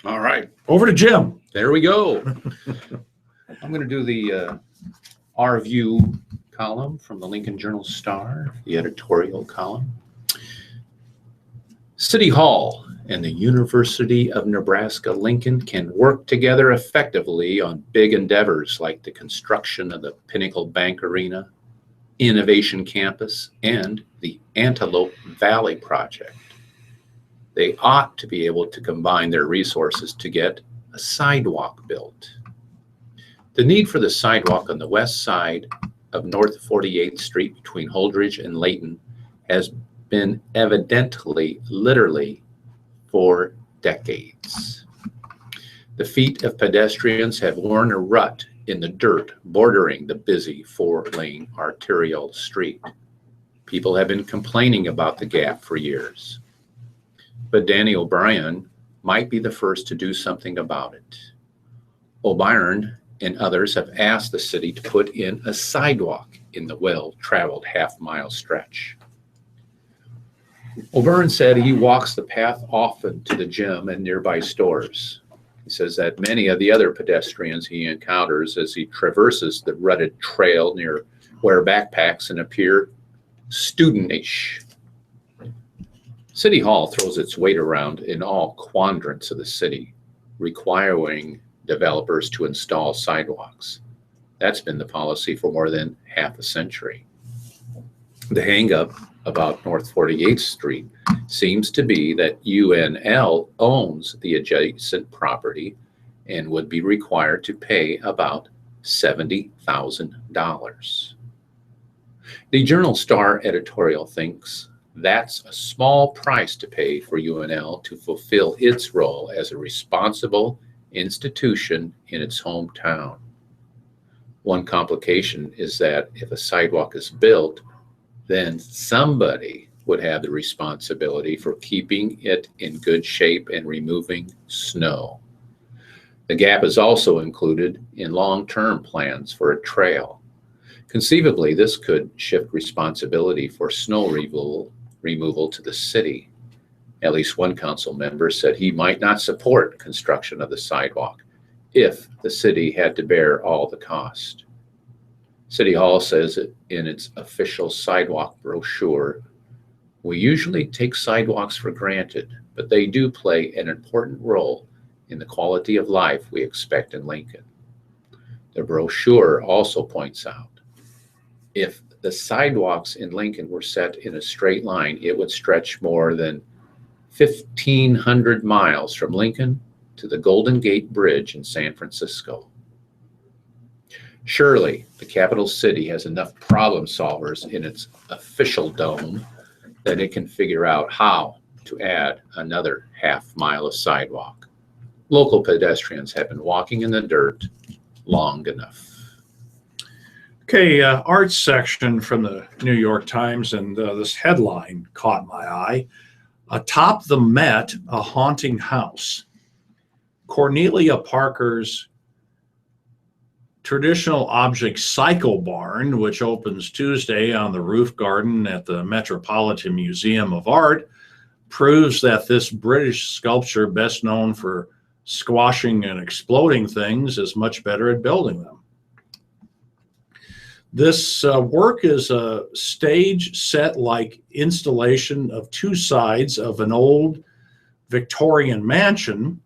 All right. Over to Jim. There we go. I'm going to do the Our View column from the Lincoln Journal-Star, the editorial column. City Hall and the University of Nebraska-Lincoln can work together effectively on big endeavors like the construction of the Pinnacle Bank Arena, Innovation Campus, and the Antelope Valley Project. They ought to be able to combine their resources to get a sidewalk built. The need for the sidewalk on the west side of North 48th Street between Holdridge and Layton has been evidently, literally, for decades. The feet of pedestrians have worn a rut in the dirt bordering the busy 4-lane arterial street. People have been complaining about the gap for years. But Danny O'Brien, might be the first to do something about it. O'Byron and others have asked the city to put in a sidewalk in the well-traveled half-mile stretch. O'Byrne said he walks the path often to the gym and nearby stores. He says that many of the other pedestrians he encounters as he traverses the rutted trail wear backpacks and appear studentish. City Hall throws its weight around in all quadrants of the city, requiring developers to install sidewalks. That's been the policy for more than half a century. The hang-up about North 48th Street seems to be that UNL owns the adjacent property and would be required to pay about $70,000. The Journal Star editorial thinks that's a small price to pay for UNL to fulfill its role as a responsible institution in its hometown. One complication is that if a sidewalk is built, then somebody would have the responsibility for keeping it in good shape and removing snow. The gap is also included in long-term plans for a trail. Conceivably, this could shift responsibility for snow removal to the city. At least one council member said he might not support construction of the sidewalk if the city had to bear all the cost. City Hall says in its official sidewalk brochure, "We usually take sidewalks for granted, but they do play an important role in the quality of life we expect in Lincoln." The brochure also points out, if the sidewalks in Lincoln were set in a straight line, it would stretch more than 1,500 miles from Lincoln to the Golden Gate Bridge in San Francisco. Surely, the capital city has enough problem solvers in its official dome that it can figure out how to add another half mile of sidewalk. Local pedestrians have been walking in the dirt long enough. Okay, arts section from the New York Times, and this headline caught my eye. Atop the Met, a haunting house. Cornelia Parker's traditional object cycle barn, which opens Tuesday on the roof garden at the Metropolitan Museum of Art, proves that this British sculpture, best known for squashing and exploding things, is much better at building them. This work is a stage set-like installation of two sides of an old Victorian mansion,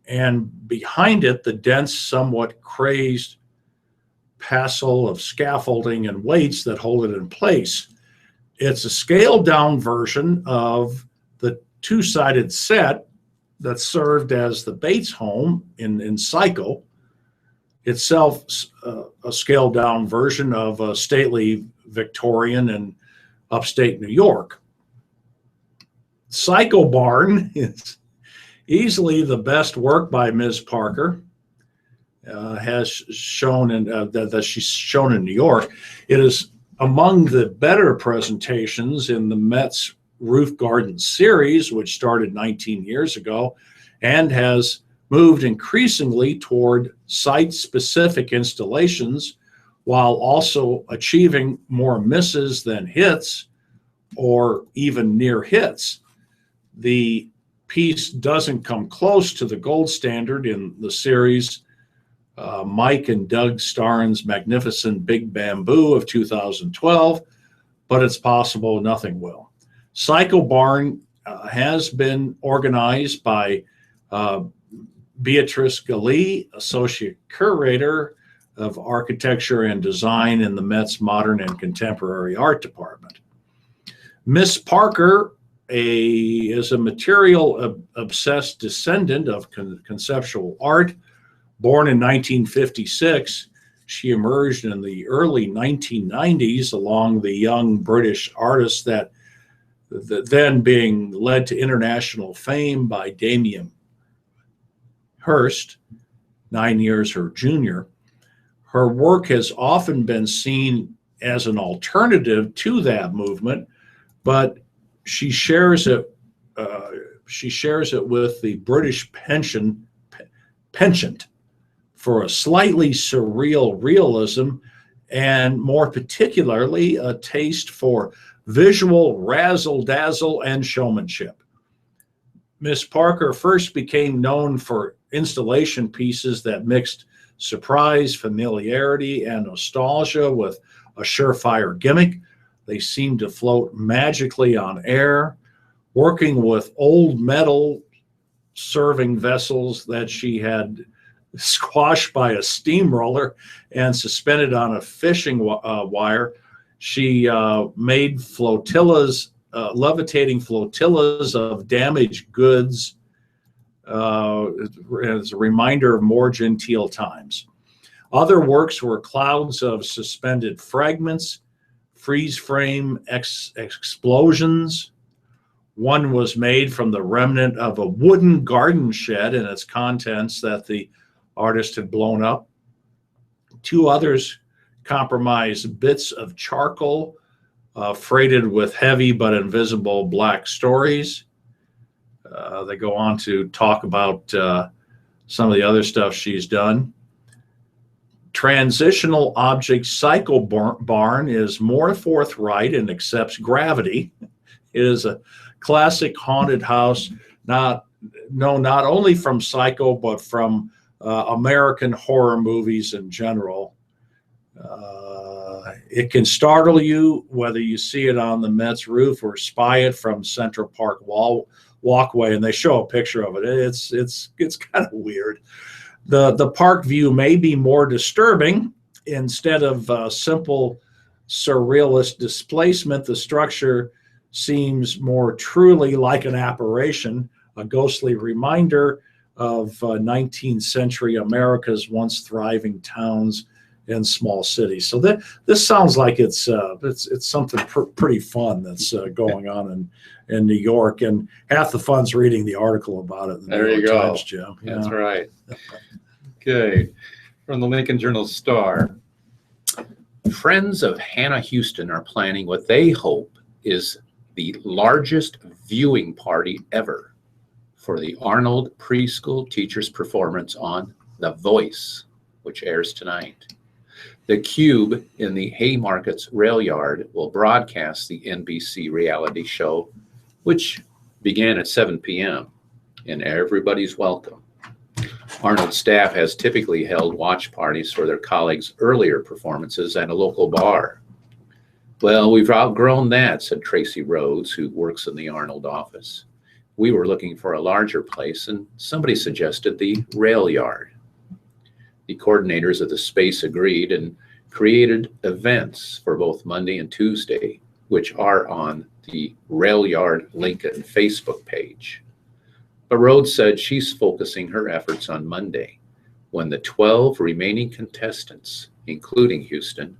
and behind it, the dense, somewhat crazed passel of scaffolding and weights that hold it in place. It's a scaled-down version of the two-sided set that served as the Bates home in Psycho, itself a scaled-down version of a stately Victorian in upstate New York. Psycho Barn is easily the best work by Ms. Parker, has shown that she's shown in New York. It is among the better presentations in the Met's Roof Garden series, which started 19 years ago, and has moved increasingly toward site-specific installations while also achieving more misses than hits or even near hits. The piece doesn't come close to the gold standard in the series Mike and Doug Starnes' magnificent Big Bamboo of 2012, but it's possible nothing will. Psycho Barn has been organized by Beatrice Galli, Associate Curator of Architecture and Design in the Met's Modern and Contemporary Art Department. Miss Parker is a material-obsessed descendant of conceptual art. Born in 1956, she emerged in the early 1990s along the young British artists that then being led to international fame by Damien Hirst, 9 years her junior. Her work has often been seen as an alternative to that movement, but she shares it. she shares it with the British penchant for a slightly surreal realism, and more particularly a taste for visual razzle-dazzle and showmanship. Miss Parker first became known for installation pieces that mixed surprise, familiarity, and nostalgia with a surefire gimmick. They seemed to float magically on air, working with old metal serving vessels that she had squashed by a steamroller and suspended on a fishing wire. She made flotillas, levitating flotillas of damaged goods as a reminder of more genteel times. Other works were clouds of suspended fragments, freeze frame explosions. One was made from the remnant of a wooden garden shed and its contents that the artist had blown up. Two others comprised bits of charcoal freighted with heavy but invisible black stories. They go on to talk about some of the other stuff she's done. Transitional Object Cycle Barn is more forthright and accepts gravity. It is a classic haunted house, not only from Psycho, but from American horror movies in general. It can startle you whether you see it on the Met's roof or spy it from Central Park walkway, and they show a picture of it. It's kind of weird. The park view may be more disturbing. Instead of simple surrealist displacement, the structure seems more truly like an apparition, a ghostly reminder of 19th century America's once thriving towns and small cities. So this sounds like it's something pretty fun that's going on in New York, and half the fun's reading the article about it in the New York Times, Jim. That's right. Okay, from the Lincoln Journal-Star. Friends of Hannah Houston are planning what they hope is the largest viewing party ever for the Arnold Preschool Teachers performance on The Voice, which airs tonight. The Cube in the Haymarket's rail yard will broadcast the NBC reality show, which began at 7 p.m., and everybody's welcome. Arnold staff has typically held watch parties for their colleagues' earlier performances at a local bar. Well, we've outgrown that, said Tracy Rhodes, who works in the Arnold office. We were looking for a larger place, and somebody suggested the rail yard. The coordinators of the space agreed and created events for both Monday and Tuesday, which are on the Rail Yard Lincoln Facebook page. But Rhodes said she's focusing her efforts on Monday, when the 12 remaining contestants, including Houston,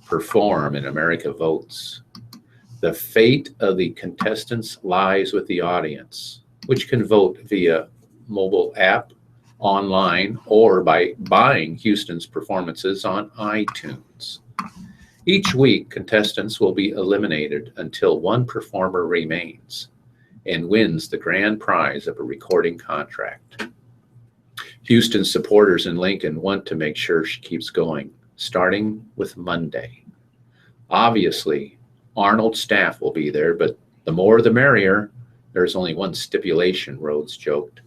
perform in America Votes. The fate of the contestants lies with the audience, which can vote via mobile app, online, or by buying Houston's performances on iTunes. Each week, contestants will be eliminated until one performer remains and wins the grand prize of a recording contract. Houston's supporters in Lincoln want to make sure she keeps going, starting with Monday. Obviously, Arnold's staff will be there, but the more the merrier. There's only one stipulation, Rhodes joked.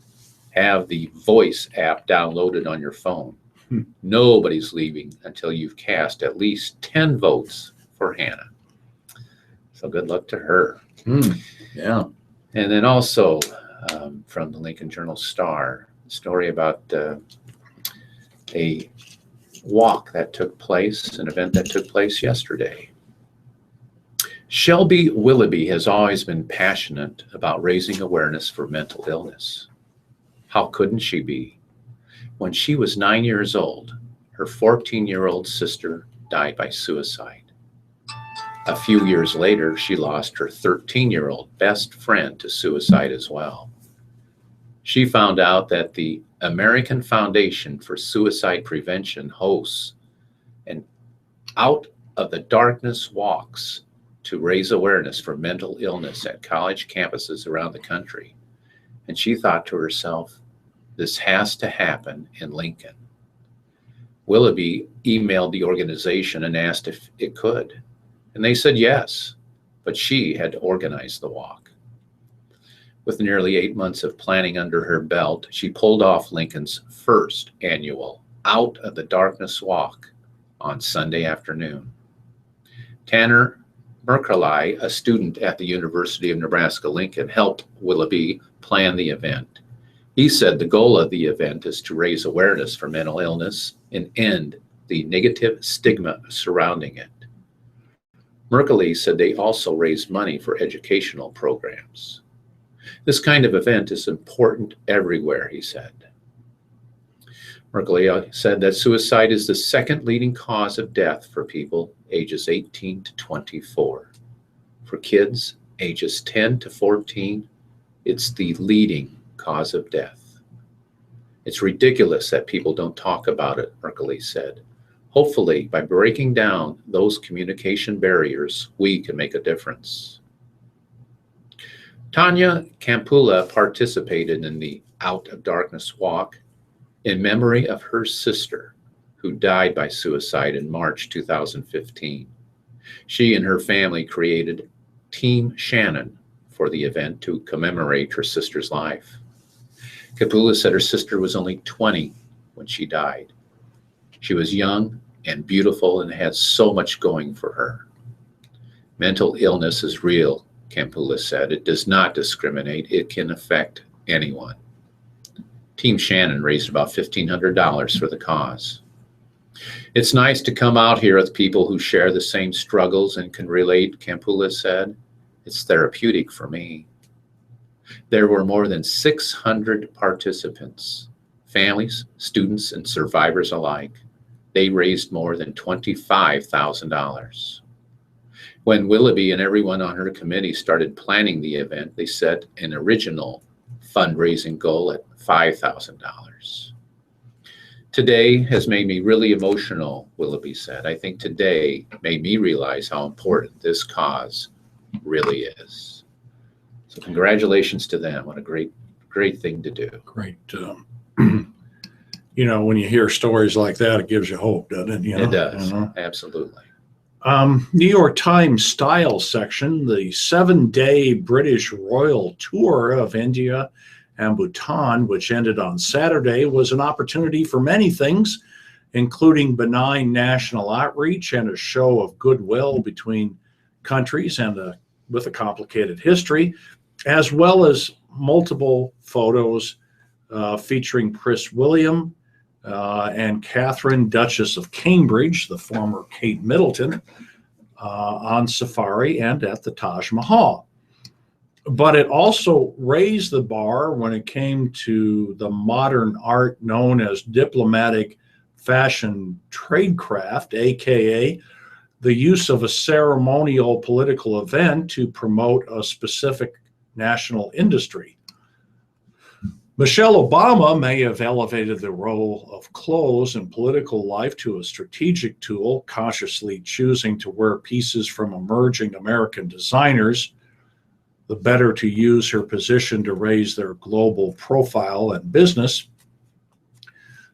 Have the Voice app downloaded on your phone. Nobody's leaving until you've cast at least 10 votes for Hannah. So good luck to her. Yeah. And then also from the Lincoln Journal-Star, a story about a walk that took place, an event that took place yesterday. Shelby Willoughby has always been passionate about raising awareness for mental illness. How couldn't she be? When she was 9 years old, her 14-year-old sister died by suicide. A few years later, she lost her 13-year-old best friend to suicide as well. She found out that the American Foundation for Suicide Prevention hosts an Out of the Darkness walks to raise awareness for mental illness at college campuses around the country. And she thought to herself, this has to happen in Lincoln. Willoughby emailed the organization and asked if it could. And they said yes, but she had to organize the walk. With nearly 8 months of planning under her belt, she pulled off Lincoln's first annual Out of the Darkness Walk on Sunday afternoon. Tanner Merkeli, a student at the University of Nebraska-Lincoln, helped Willoughby plan the event. He said the goal of the event is to raise awareness for mental illness and end the negative stigma surrounding it. Merkeli said they also raised money for educational programs. This kind of event is important everywhere, he said. Merkeli said that suicide is the second leading cause of death for people ages 18 to 24. For kids ages 10 to 14, it's the leading cause of death. It's ridiculous that people don't talk about it, Merkeli said. Hopefully, by breaking down those communication barriers, we can make a difference. Tanya Campula participated in the Out of Darkness Walk in memory of her sister, who died by suicide in March 2015. She and her family created Team Shannon for the event to commemorate her sister's life. Campula said her sister was only 20 when she died. She was young and beautiful and had so much going for her. Mental illness is real, Campula said. It does not discriminate. It can affect anyone. Team Shannon raised about $1,500 for the cause. It's nice to come out here with people who share the same struggles and can relate, Campula said. It's therapeutic for me. There were more than 600 participants, families, students, and survivors alike. They raised more than $25,000. When Willoughby and everyone on her committee started planning the event, they set an original fundraising goal at $5,000. Today has made me really emotional, Willoughby said. I think today made me realize how important this cause really is. So congratulations to them. What a great thing to do. Great. When you hear stories like that, it gives you hope, doesn't it? It does. Absolutely. New York Times Style section, the 7-day British Royal Tour of India and Bhutan, which ended on Saturday, was an opportunity for many things, including benign national outreach and a show of goodwill between countries and with a complicated history, as well as multiple photos featuring Prince William and Catherine, Duchess of Cambridge, the former Kate Middleton, on safari and at the Taj Mahal. But it also raised the bar when it came to the modern art known as diplomatic fashion tradecraft, aka the use of a ceremonial political event to promote a specific national industry. Michelle Obama may have elevated the role of clothes in political life to a strategic tool, consciously choosing to wear pieces from emerging American designers, the better to use her position to raise their global profile and business.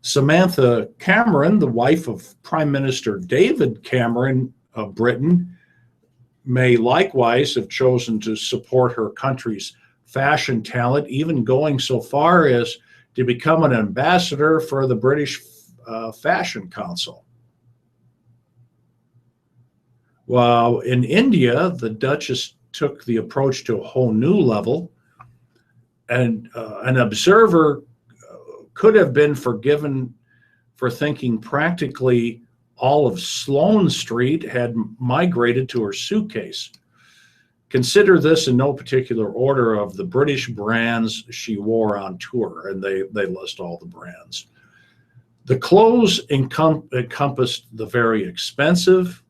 Samantha Cameron, the wife of Prime Minister David Cameron of Britain, may likewise have chosen to support her country's fashion talent, even going so far as to become an ambassador for the British Fashion Council. While in India, the Duchess took the approach to a whole new level, and an observer could have been forgiven for thinking practically all of Sloane Street had migrated to her suitcase. Consider this in no particular order of the British brands she wore on tour, and they list all the brands. The clothes encompassed the very expensive,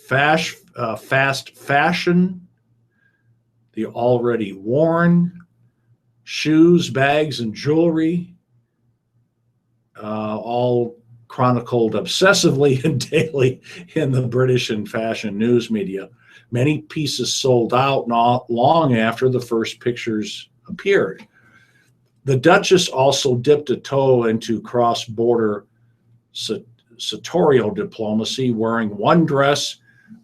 fast fashion, the already worn, shoes, bags, and jewelry, all chronicled obsessively and daily in the British and fashion news media. Many pieces sold out not long after the first pictures appeared. The Duchess also dipped a toe into cross-border sartorial diplomacy, wearing one dress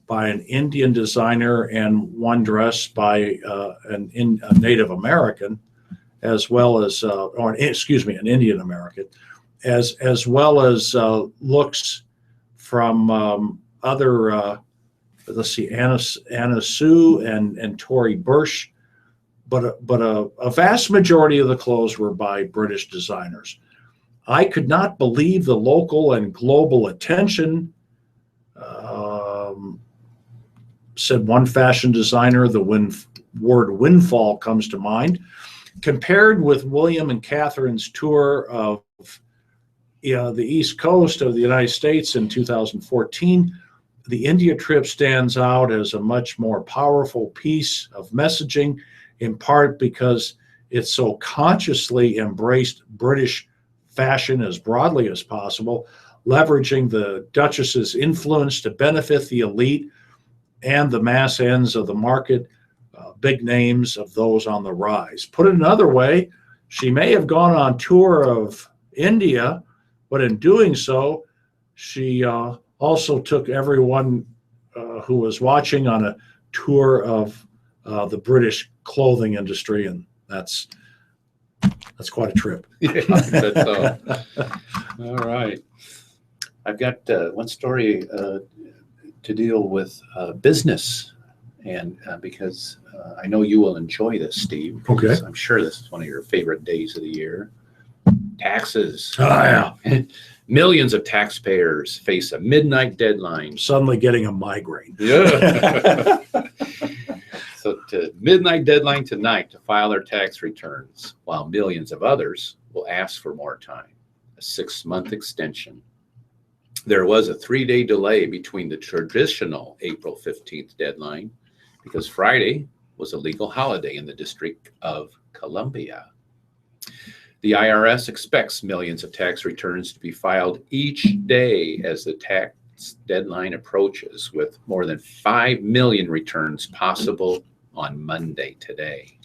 by an Indian designer and one dress by a Native American, as well as, an Indian American, as well as looks from other, let's see, Anna Sue and Tory Burch, but a vast majority of the clothes were by British designers. I could not believe the local and global attention, said one fashion designer. The word windfall comes to mind. Compared with William and Catherine's tour of the East Coast of the United States in 2014, the India trip stands out as a much more powerful piece of messaging, in part because it so consciously embraced British fashion as broadly as possible, leveraging the Duchess's influence to benefit the elite and the mass ends of the market, big names of those on the rise. Put it another way, she may have gone on tour of India, but in doing so, she also took everyone who was watching on a tour of the British clothing industry, and that's quite a trip. Yeah, that's so. All right. I've got one story to deal with business, and because I know you will enjoy this, Steve. Okay. I'm sure this is one of your favorite days of the year. Taxes. Oh, yeah. Millions of taxpayers face a midnight deadline. Suddenly getting a migraine. Yeah. So midnight deadline tonight to file their tax returns, while millions of others will ask for more time, a 6-month extension. There was a 3-day delay between the traditional April 15th deadline because Friday was a legal holiday in the District of Columbia. The IRS expects millions of tax returns to be filed each day as the tax deadline approaches, with more than 5 million returns possible on Monday today.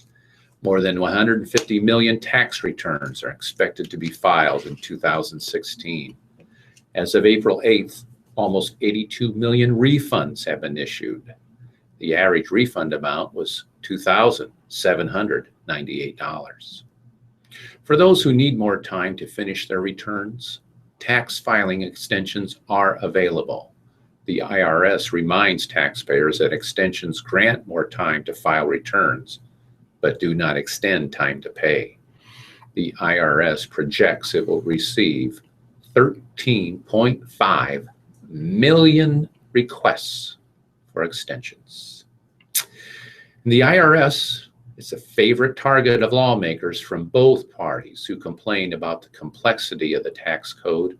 More than 150 million tax returns are expected to be filed in 2016. As of April 8th, almost 82 million refunds have been issued. The average refund amount was $2,798. For those who need more time to finish their returns, tax filing extensions are available. The IRS reminds taxpayers that extensions grant more time to file returns, but do not extend time to pay. The IRS projects it will receive 13.5 million requests for extensions. The IRS is a favorite target of lawmakers from both parties who complain about the complexity of the tax code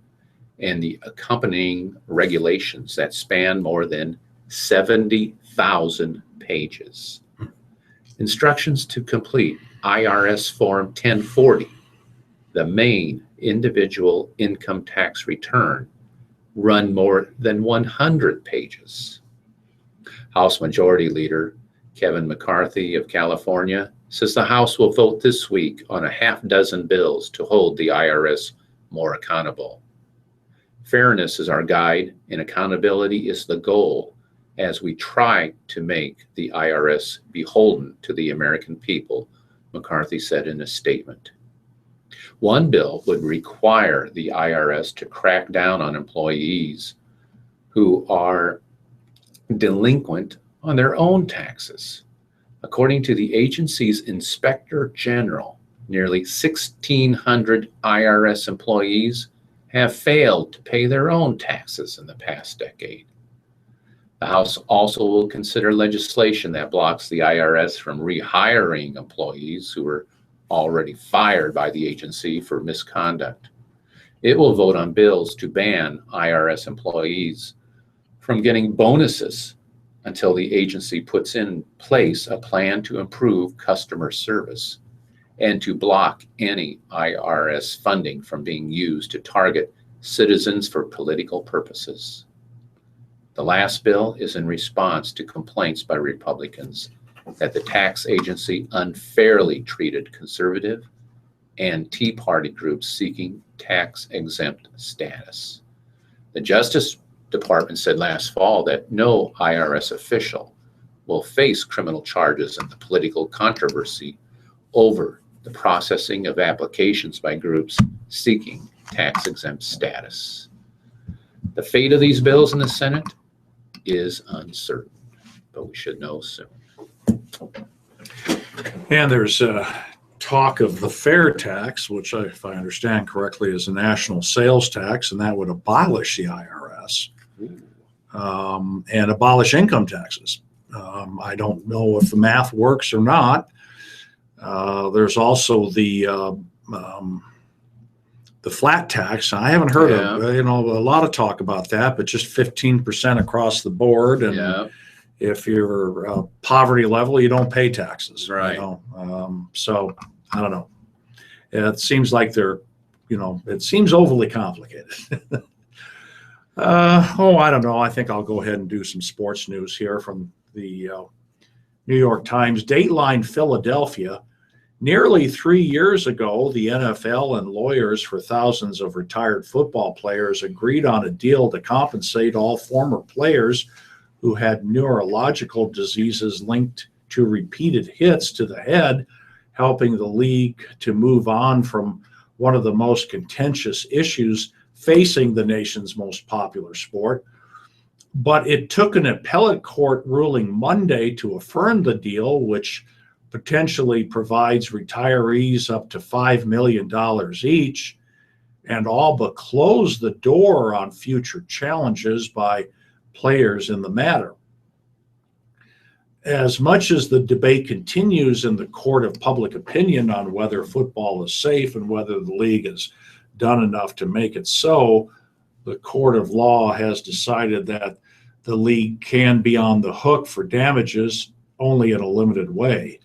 and the accompanying regulations that span more than 70,000 pages. Instructions to complete IRS Form 1040, the main individual income tax return, run more than 100 pages. House Majority Leader Kevin McCarthy of California says the House will vote this week on a half dozen bills to hold the IRS more accountable. Fairness is our guide, and accountability is the goal as we try to make the IRS beholden to the American people, McCarthy said in a statement. One bill would require the IRS to crack down on employees who are delinquent on their own taxes. According to the agency's Inspector General, nearly 1,600 IRS employees have failed to pay their own taxes in the past decade. The House also will consider legislation that blocks the IRS from rehiring employees who were already fired by the agency for misconduct. It will vote on bills to ban IRS employees from getting bonuses until the agency puts in place a plan to improve customer service and to block any IRS funding from being used to target citizens for political purposes. The last bill is in response to complaints by Republicans that the tax agency unfairly treated conservative and Tea Party groups seeking tax-exempt status. The Justice Department said last fall that no IRS official will face criminal charges in the political controversy over the processing of applications by groups seeking tax-exempt status. The fate of these bills in the Senate is uncertain, but we should know soon. And there's talk of the fair tax, which, if I understand correctly, is a national sales tax, and that would abolish the IRS and abolish income taxes. I don't know if the math works or not. There's also the flat tax. I haven't heard of a lot of talk about that, but just 15% across the board. And if you're poverty level, you don't pay taxes. Right. So I don't know. It seems like it seems overly complicated. I don't know. I think I'll go ahead and do some sports news here from the New York Times. Dateline Philadelphia. Nearly 3 years ago, the NFL and lawyers for thousands of retired football players agreed on a deal to compensate all former players who had neurological diseases linked to repeated hits to the head, helping the league to move on from one of the most contentious issues facing the nation's most popular sport. But it took an appellate court ruling Monday to affirm the deal, which potentially provides retirees up to $5 million each, and all but close the door on future challenges by players in the matter. As much as the debate continues in the court of public opinion on whether football is safe and whether the league has done enough to make it so, the court of law has decided that the league can be on the hook for damages only in a limited way.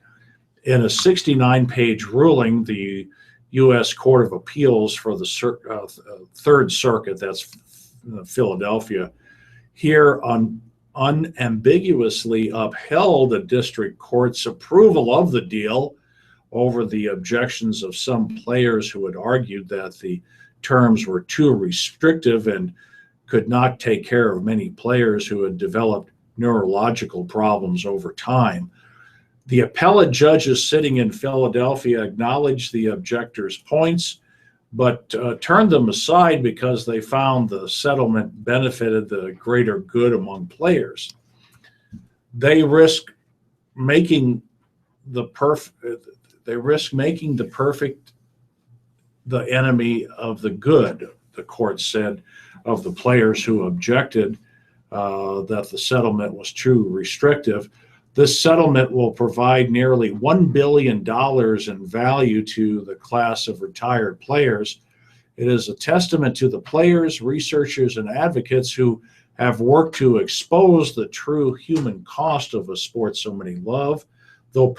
In a 69-page ruling, the U.S. Court of Appeals for the Third Circuit, that's Philadelphia, here unambiguously upheld the district court's approval of the deal over the objections of some players who had argued that the terms were too restrictive and could not take care of many players who had developed neurological problems over time. The appellate judges sitting in Philadelphia acknowledged the objectors' points, but turned them aside because they found the settlement benefited the greater good among players. They risk making the perfect the enemy of the good, the court said of the players who objected that the settlement was too restrictive. This settlement will provide nearly $1 billion in value to the class of retired players. It is a testament to the players, researchers, and advocates who have worked to expose the true human cost of a sport so many love. Though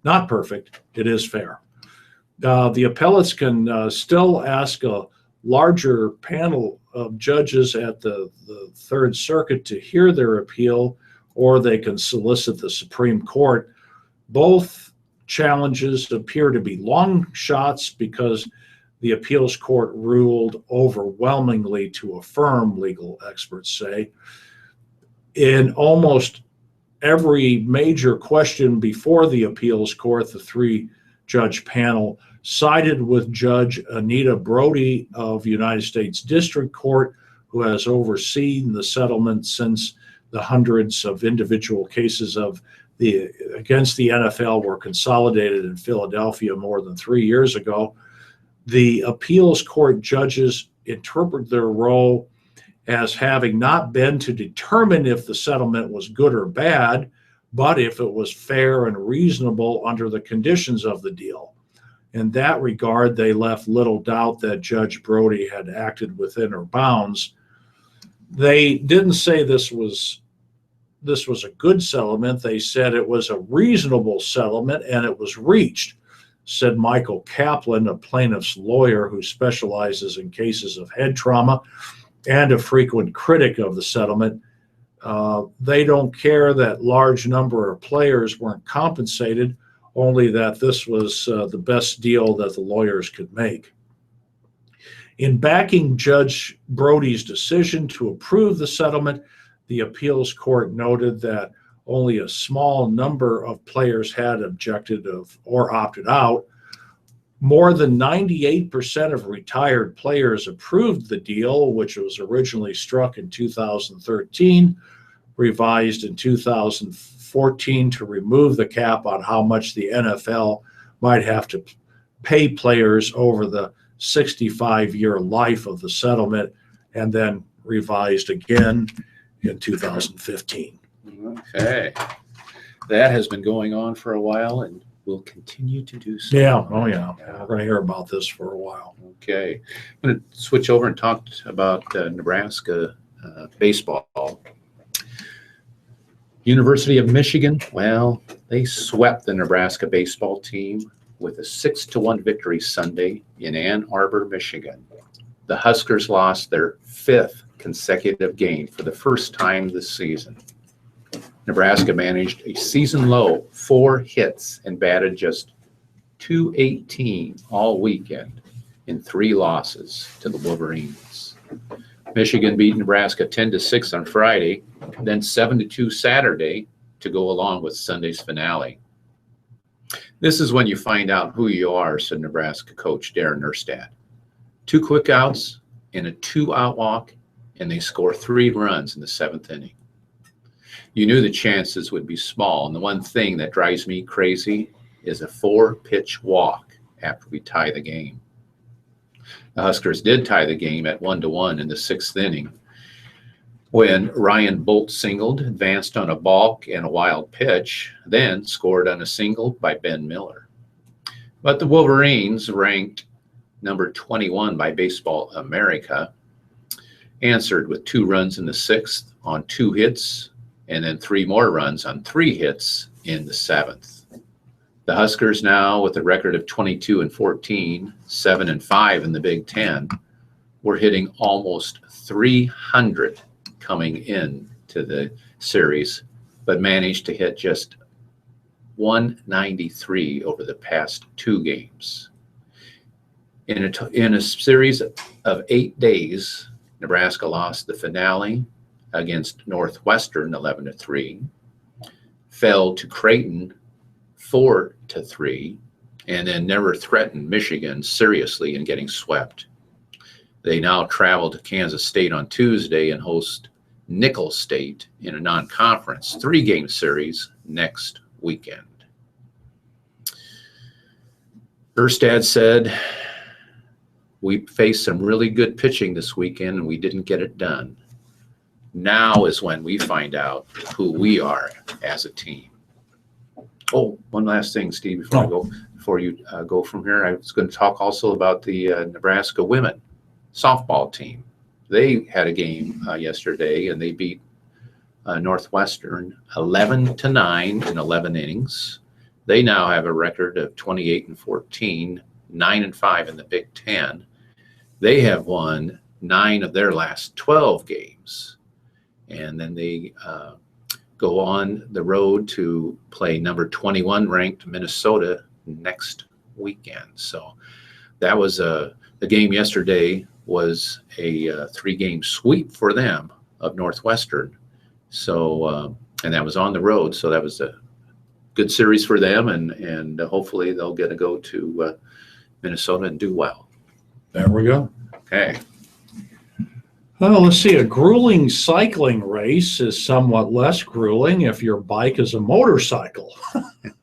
not perfect, it is fair. The appellates can still ask a larger panel of judges at the Third Circuit to hear their appeal, or they can solicit the Supreme Court. Both challenges appear to be long shots because the appeals court ruled overwhelmingly to affirm, legal experts say. In almost every major question before the appeals court, the three-judge panel sided with Judge Anita Brody of United States District Court, who has overseen the settlement since the hundreds of individual cases against the NFL were consolidated in Philadelphia more than 3 years ago. The appeals court judges interpret their role as having not been to determine if the settlement was good or bad, but if it was fair and reasonable under the conditions of the deal. In that regard, they left little doubt that Judge Brody had acted within her bounds. They didn't say this was a good settlement. They said it was a reasonable settlement and it was reached, said Michael Kaplan, a plaintiff's lawyer who specializes in cases of head trauma and a frequent critic of the settlement. They don't care that large number of players weren't compensated, only that this was the best deal that the lawyers could make. In backing Judge Brody's decision to approve the settlement, the appeals court noted that only a small number of players had objected or opted out. More than 98% of retired players approved the deal, which was originally struck in 2013, revised in 2014 to remove the cap on how much the NFL might have to pay players over the 65-year life of the settlement, and then revised again in 2015. Okay. That has been going on for a while and will continue to do so. Yeah, oh yeah. We're going to hear about this for a while. Okay. I'm going to switch over and talk about Nebraska baseball. University of Michigan, well, they swept the Nebraska baseball team with a 6-1 victory Sunday in Ann Arbor, Michigan. The Huskers lost their 5th consecutive game for the first time this season. Nebraska managed a season-low 4 hits and batted just .218 all weekend in 3 losses to the Wolverines. Michigan beat Nebraska 10-6 on Friday, then 7-2 Saturday to go along with Sunday's finale. This is when you find out who you are, said Nebraska coach Darren Erstad. 2 quick outs and a 2-out walk, and they score 3 runs in the 7th inning. You knew the chances would be small, and the one thing that drives me crazy is a 4-pitch walk after we tie the game. The Huskers did tie the game at 1-1 in the 6th inning when Ryan Bolt singled, advanced on a balk and a wild pitch, then scored on a single by Ben Miller. But the Wolverines, ranked number 21 by Baseball America, answered with 2 runs in the 6th on 2 hits, and then 3 more runs on 3 hits in the 7th. The Huskers now, with a record of 22-14, 7-5 in the Big Ten, were hitting almost 300 coming in to the series, but managed to hit just 193 over the past 2 games. In a series of 8 days, Nebraska lost the finale against Northwestern 11-3, fell to Creighton 4-3, and then never threatened Michigan seriously in getting swept. They now travel to Kansas State on Tuesday and host Nicholls State in a non-conference 3-game series next weekend. Erstad said, "We faced some really good pitching this weekend and we didn't get it done. Now is when we find out who we are as a team." Oh, one last thing, Steve, before you go from here, I was going to talk also about the Nebraska women softball team. They had a game yesterday, and they beat Northwestern 11-9 in 11 innings. They now have a record of 28-14, 9-5 in the Big Ten. They have won 9 of their last 12 games, and then they go on the road to play number 21 ranked Minnesota next weekend. So that was the game yesterday was a 3-game sweep for them of Northwestern. So and that was on the road. So that was a good series for them, and hopefully they'll get to go to Minnesota and do well. There we go. Okay. Well, let's see. A grueling cycling race is somewhat less grueling if your bike is a motorcycle.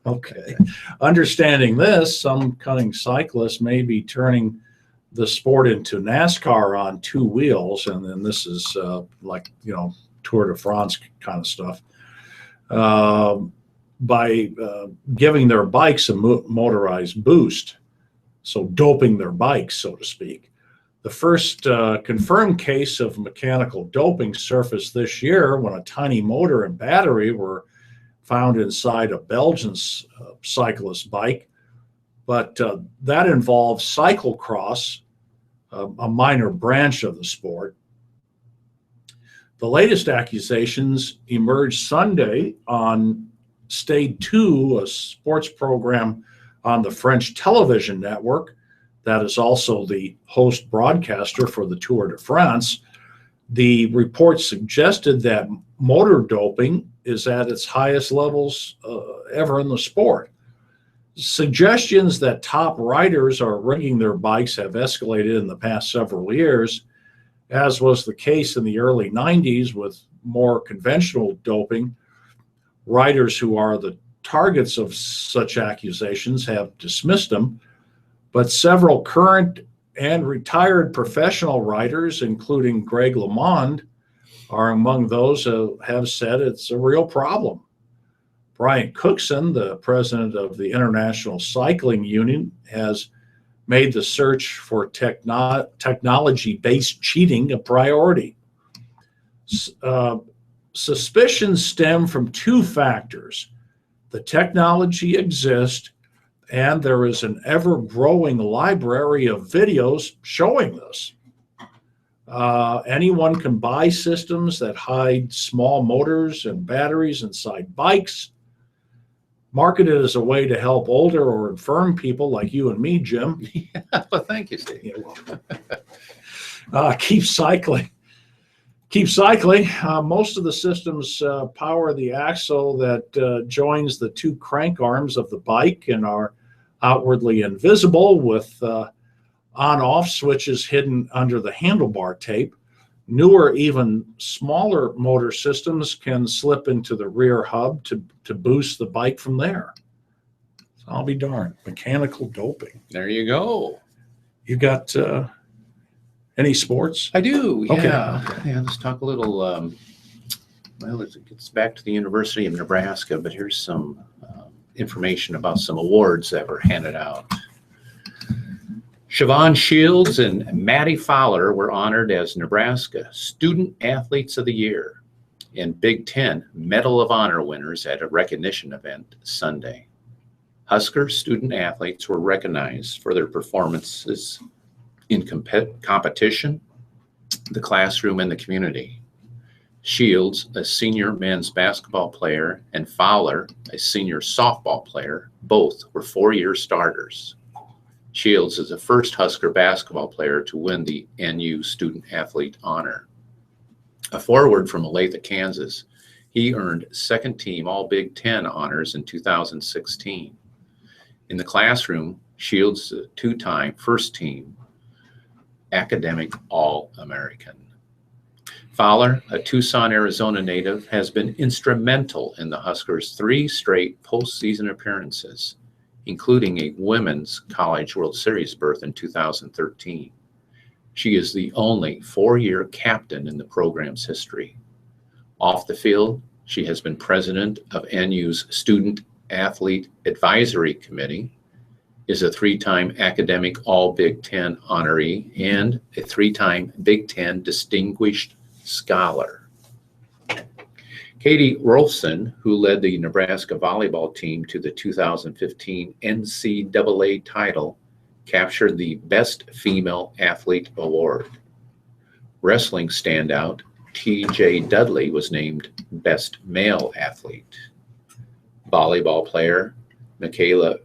Okay. Understanding this, some cunning cyclists may be turning the sport into NASCAR on 2 wheels, and then this is like, Tour de France kind of stuff, by giving their bikes a motorized boost, so doping their bikes, so to speak. The first confirmed case of mechanical doping surfaced this year when a tiny motor and battery were found inside a Belgian cyclist bike, but that involves cyclocross, a minor branch of the sport. The latest accusations emerged Sunday on Stade 2, a sports program on the French television network that is also the host broadcaster for the Tour de France. The report suggested that motor doping is at its highest levels ever in the sport. Suggestions that top riders are rigging their bikes have escalated in the past several years, as was the case in the early 90s with more conventional doping. Riders who are the targets of such accusations have dismissed them, but several current and retired professional riders, including Greg LeMond, are among those who have said it's a real problem. Brian Cookson, the president of the International Cycling Union, has made the search for technology-based cheating a priority. Suspicions stem from two factors. The technology exists, and there is an ever-growing library of videos showing this. Anyone can buy systems that hide small motors and batteries inside bikes, marketed as a way to help older or infirm people like you and me, Jim. Well, thank you, Steve. Keep cycling. Most of the systems power the axle that joins the two crank arms of the bike and are outwardly invisible, with on-off switches hidden under the handlebar tape. Newer, even smaller motor systems can slip into the rear hub to boost the bike from there. So I'll be darned. Mechanical doping. There you go. You got any sports? I do. Okay. Yeah. Let's talk a little. Well, it gets back to the University of Nebraska, but here's some information about some awards that were handed out. Siobhan Shields and Maddie Fowler were honored as Nebraska Student Athletes of the Year and Big Ten Medal of Honor winners at a recognition event Sunday. Husker student athletes were recognized for their performances in competition, the classroom, and the community. Shields, a senior men's basketball player, and Fowler, a senior softball player, both were four-year starters. Shields is the first Husker basketball player to win the NU Student Athlete honor. A forward from Olathe, Kansas, he earned second team All Big Ten honors in 2016. In the classroom, Shields is a two-time first team academic All-American. Fowler, a Tucson, Arizona native, has been instrumental in the Huskers' 3 straight postseason appearances, including a Women's College World Series berth in 2013. She is the only 4-year captain in the program's history. Off the field, she has been president of NU's Student Athlete Advisory Committee, is a 3-time academic All-Big Ten honoree, and a 3-time Big Ten Distinguished Scholar. Katie Rolfson, who led the Nebraska volleyball team to the 2015 NCAA title, captured the Best Female Athlete award. Wrestling standout T.J. Dudley was named Best Male Athlete. Volleyball player Michaela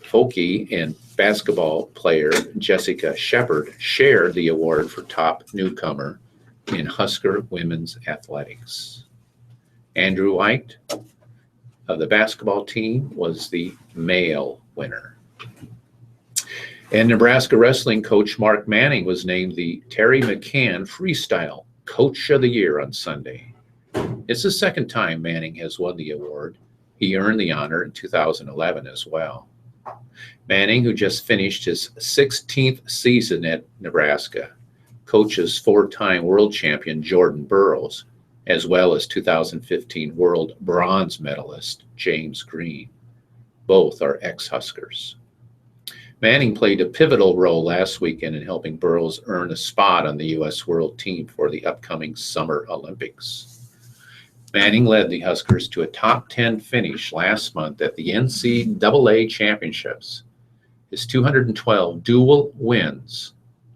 Folke and basketball player Jessica Shepard shared the award for top newcomer in Husker women's athletics. Andrew White of the basketball team was the male winner. And Nebraska wrestling coach Mark Manning was named the Terry McCann Freestyle Coach of the Year on Sunday. It's the second time Manning has won the award. He earned the honor in 2011 as well. Manning, who just finished his 16th season at Nebraska, coaches 4-time world champion Jordan Burroughs, as well as 2015 world bronze medalist James Green. Both are ex-Huskers. Manning played a pivotal role last weekend in helping Burroughs earn a spot on the U.S. world team for the upcoming Summer Olympics. Manning led the Huskers to a top 10 finish last month at the NCAA Championships. His 212 dual wins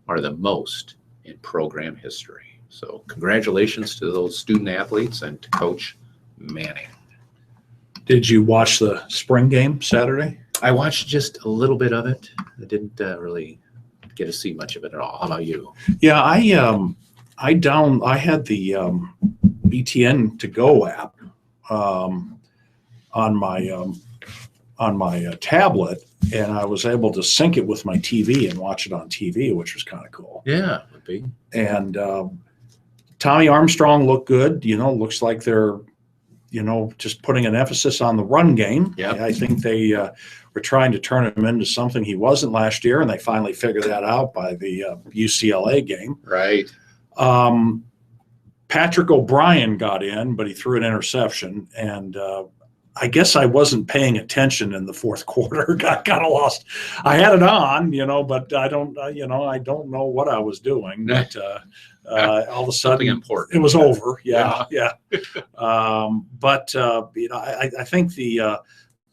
are the most in program history. So congratulations to those student athletes and to Coach Manning. Did you watch the spring game Saturday? I watched just a little bit of it. I didn't really get to see much of it at all. How about you? Yeah, I had the BTN to go app on my tablet, and I was able to sync it with my TV and watch it on TV, which was kind of cool. Yeah, would be. And Tommy Armstrong looked good. Looks like they're just putting an emphasis on the run game. Yeah, I think they were trying to turn him into something he wasn't last year, and they finally figured that out by the UCLA game. Right. Patrick O'Brien got in, but he threw an interception, and I guess I wasn't paying attention in the fourth quarter. Got kind of lost. I had it on, but I don't know what I was doing. But all of a sudden, important. It was over. Yeah. But I think the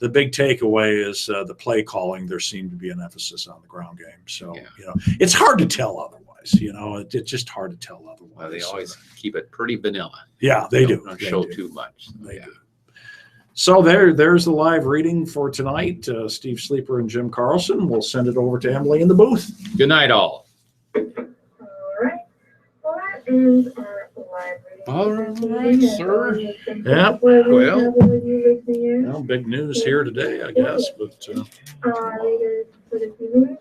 big takeaway is the play calling. There seemed to be an emphasis on the ground game. So it's hard to tell otherwise. It's just hard to tell otherwise. Well, they always keep it pretty vanilla. Yeah, they do. Don't show too much. They do. So there's the live reading for tonight. Steve Sleeper and Jim Carlson. We'll send it over to Emily in the booth. Good night, all. All right. Well, that ends our live reading. All right, sir. Yeah. Well, Big news here today, I guess. But readers for this evening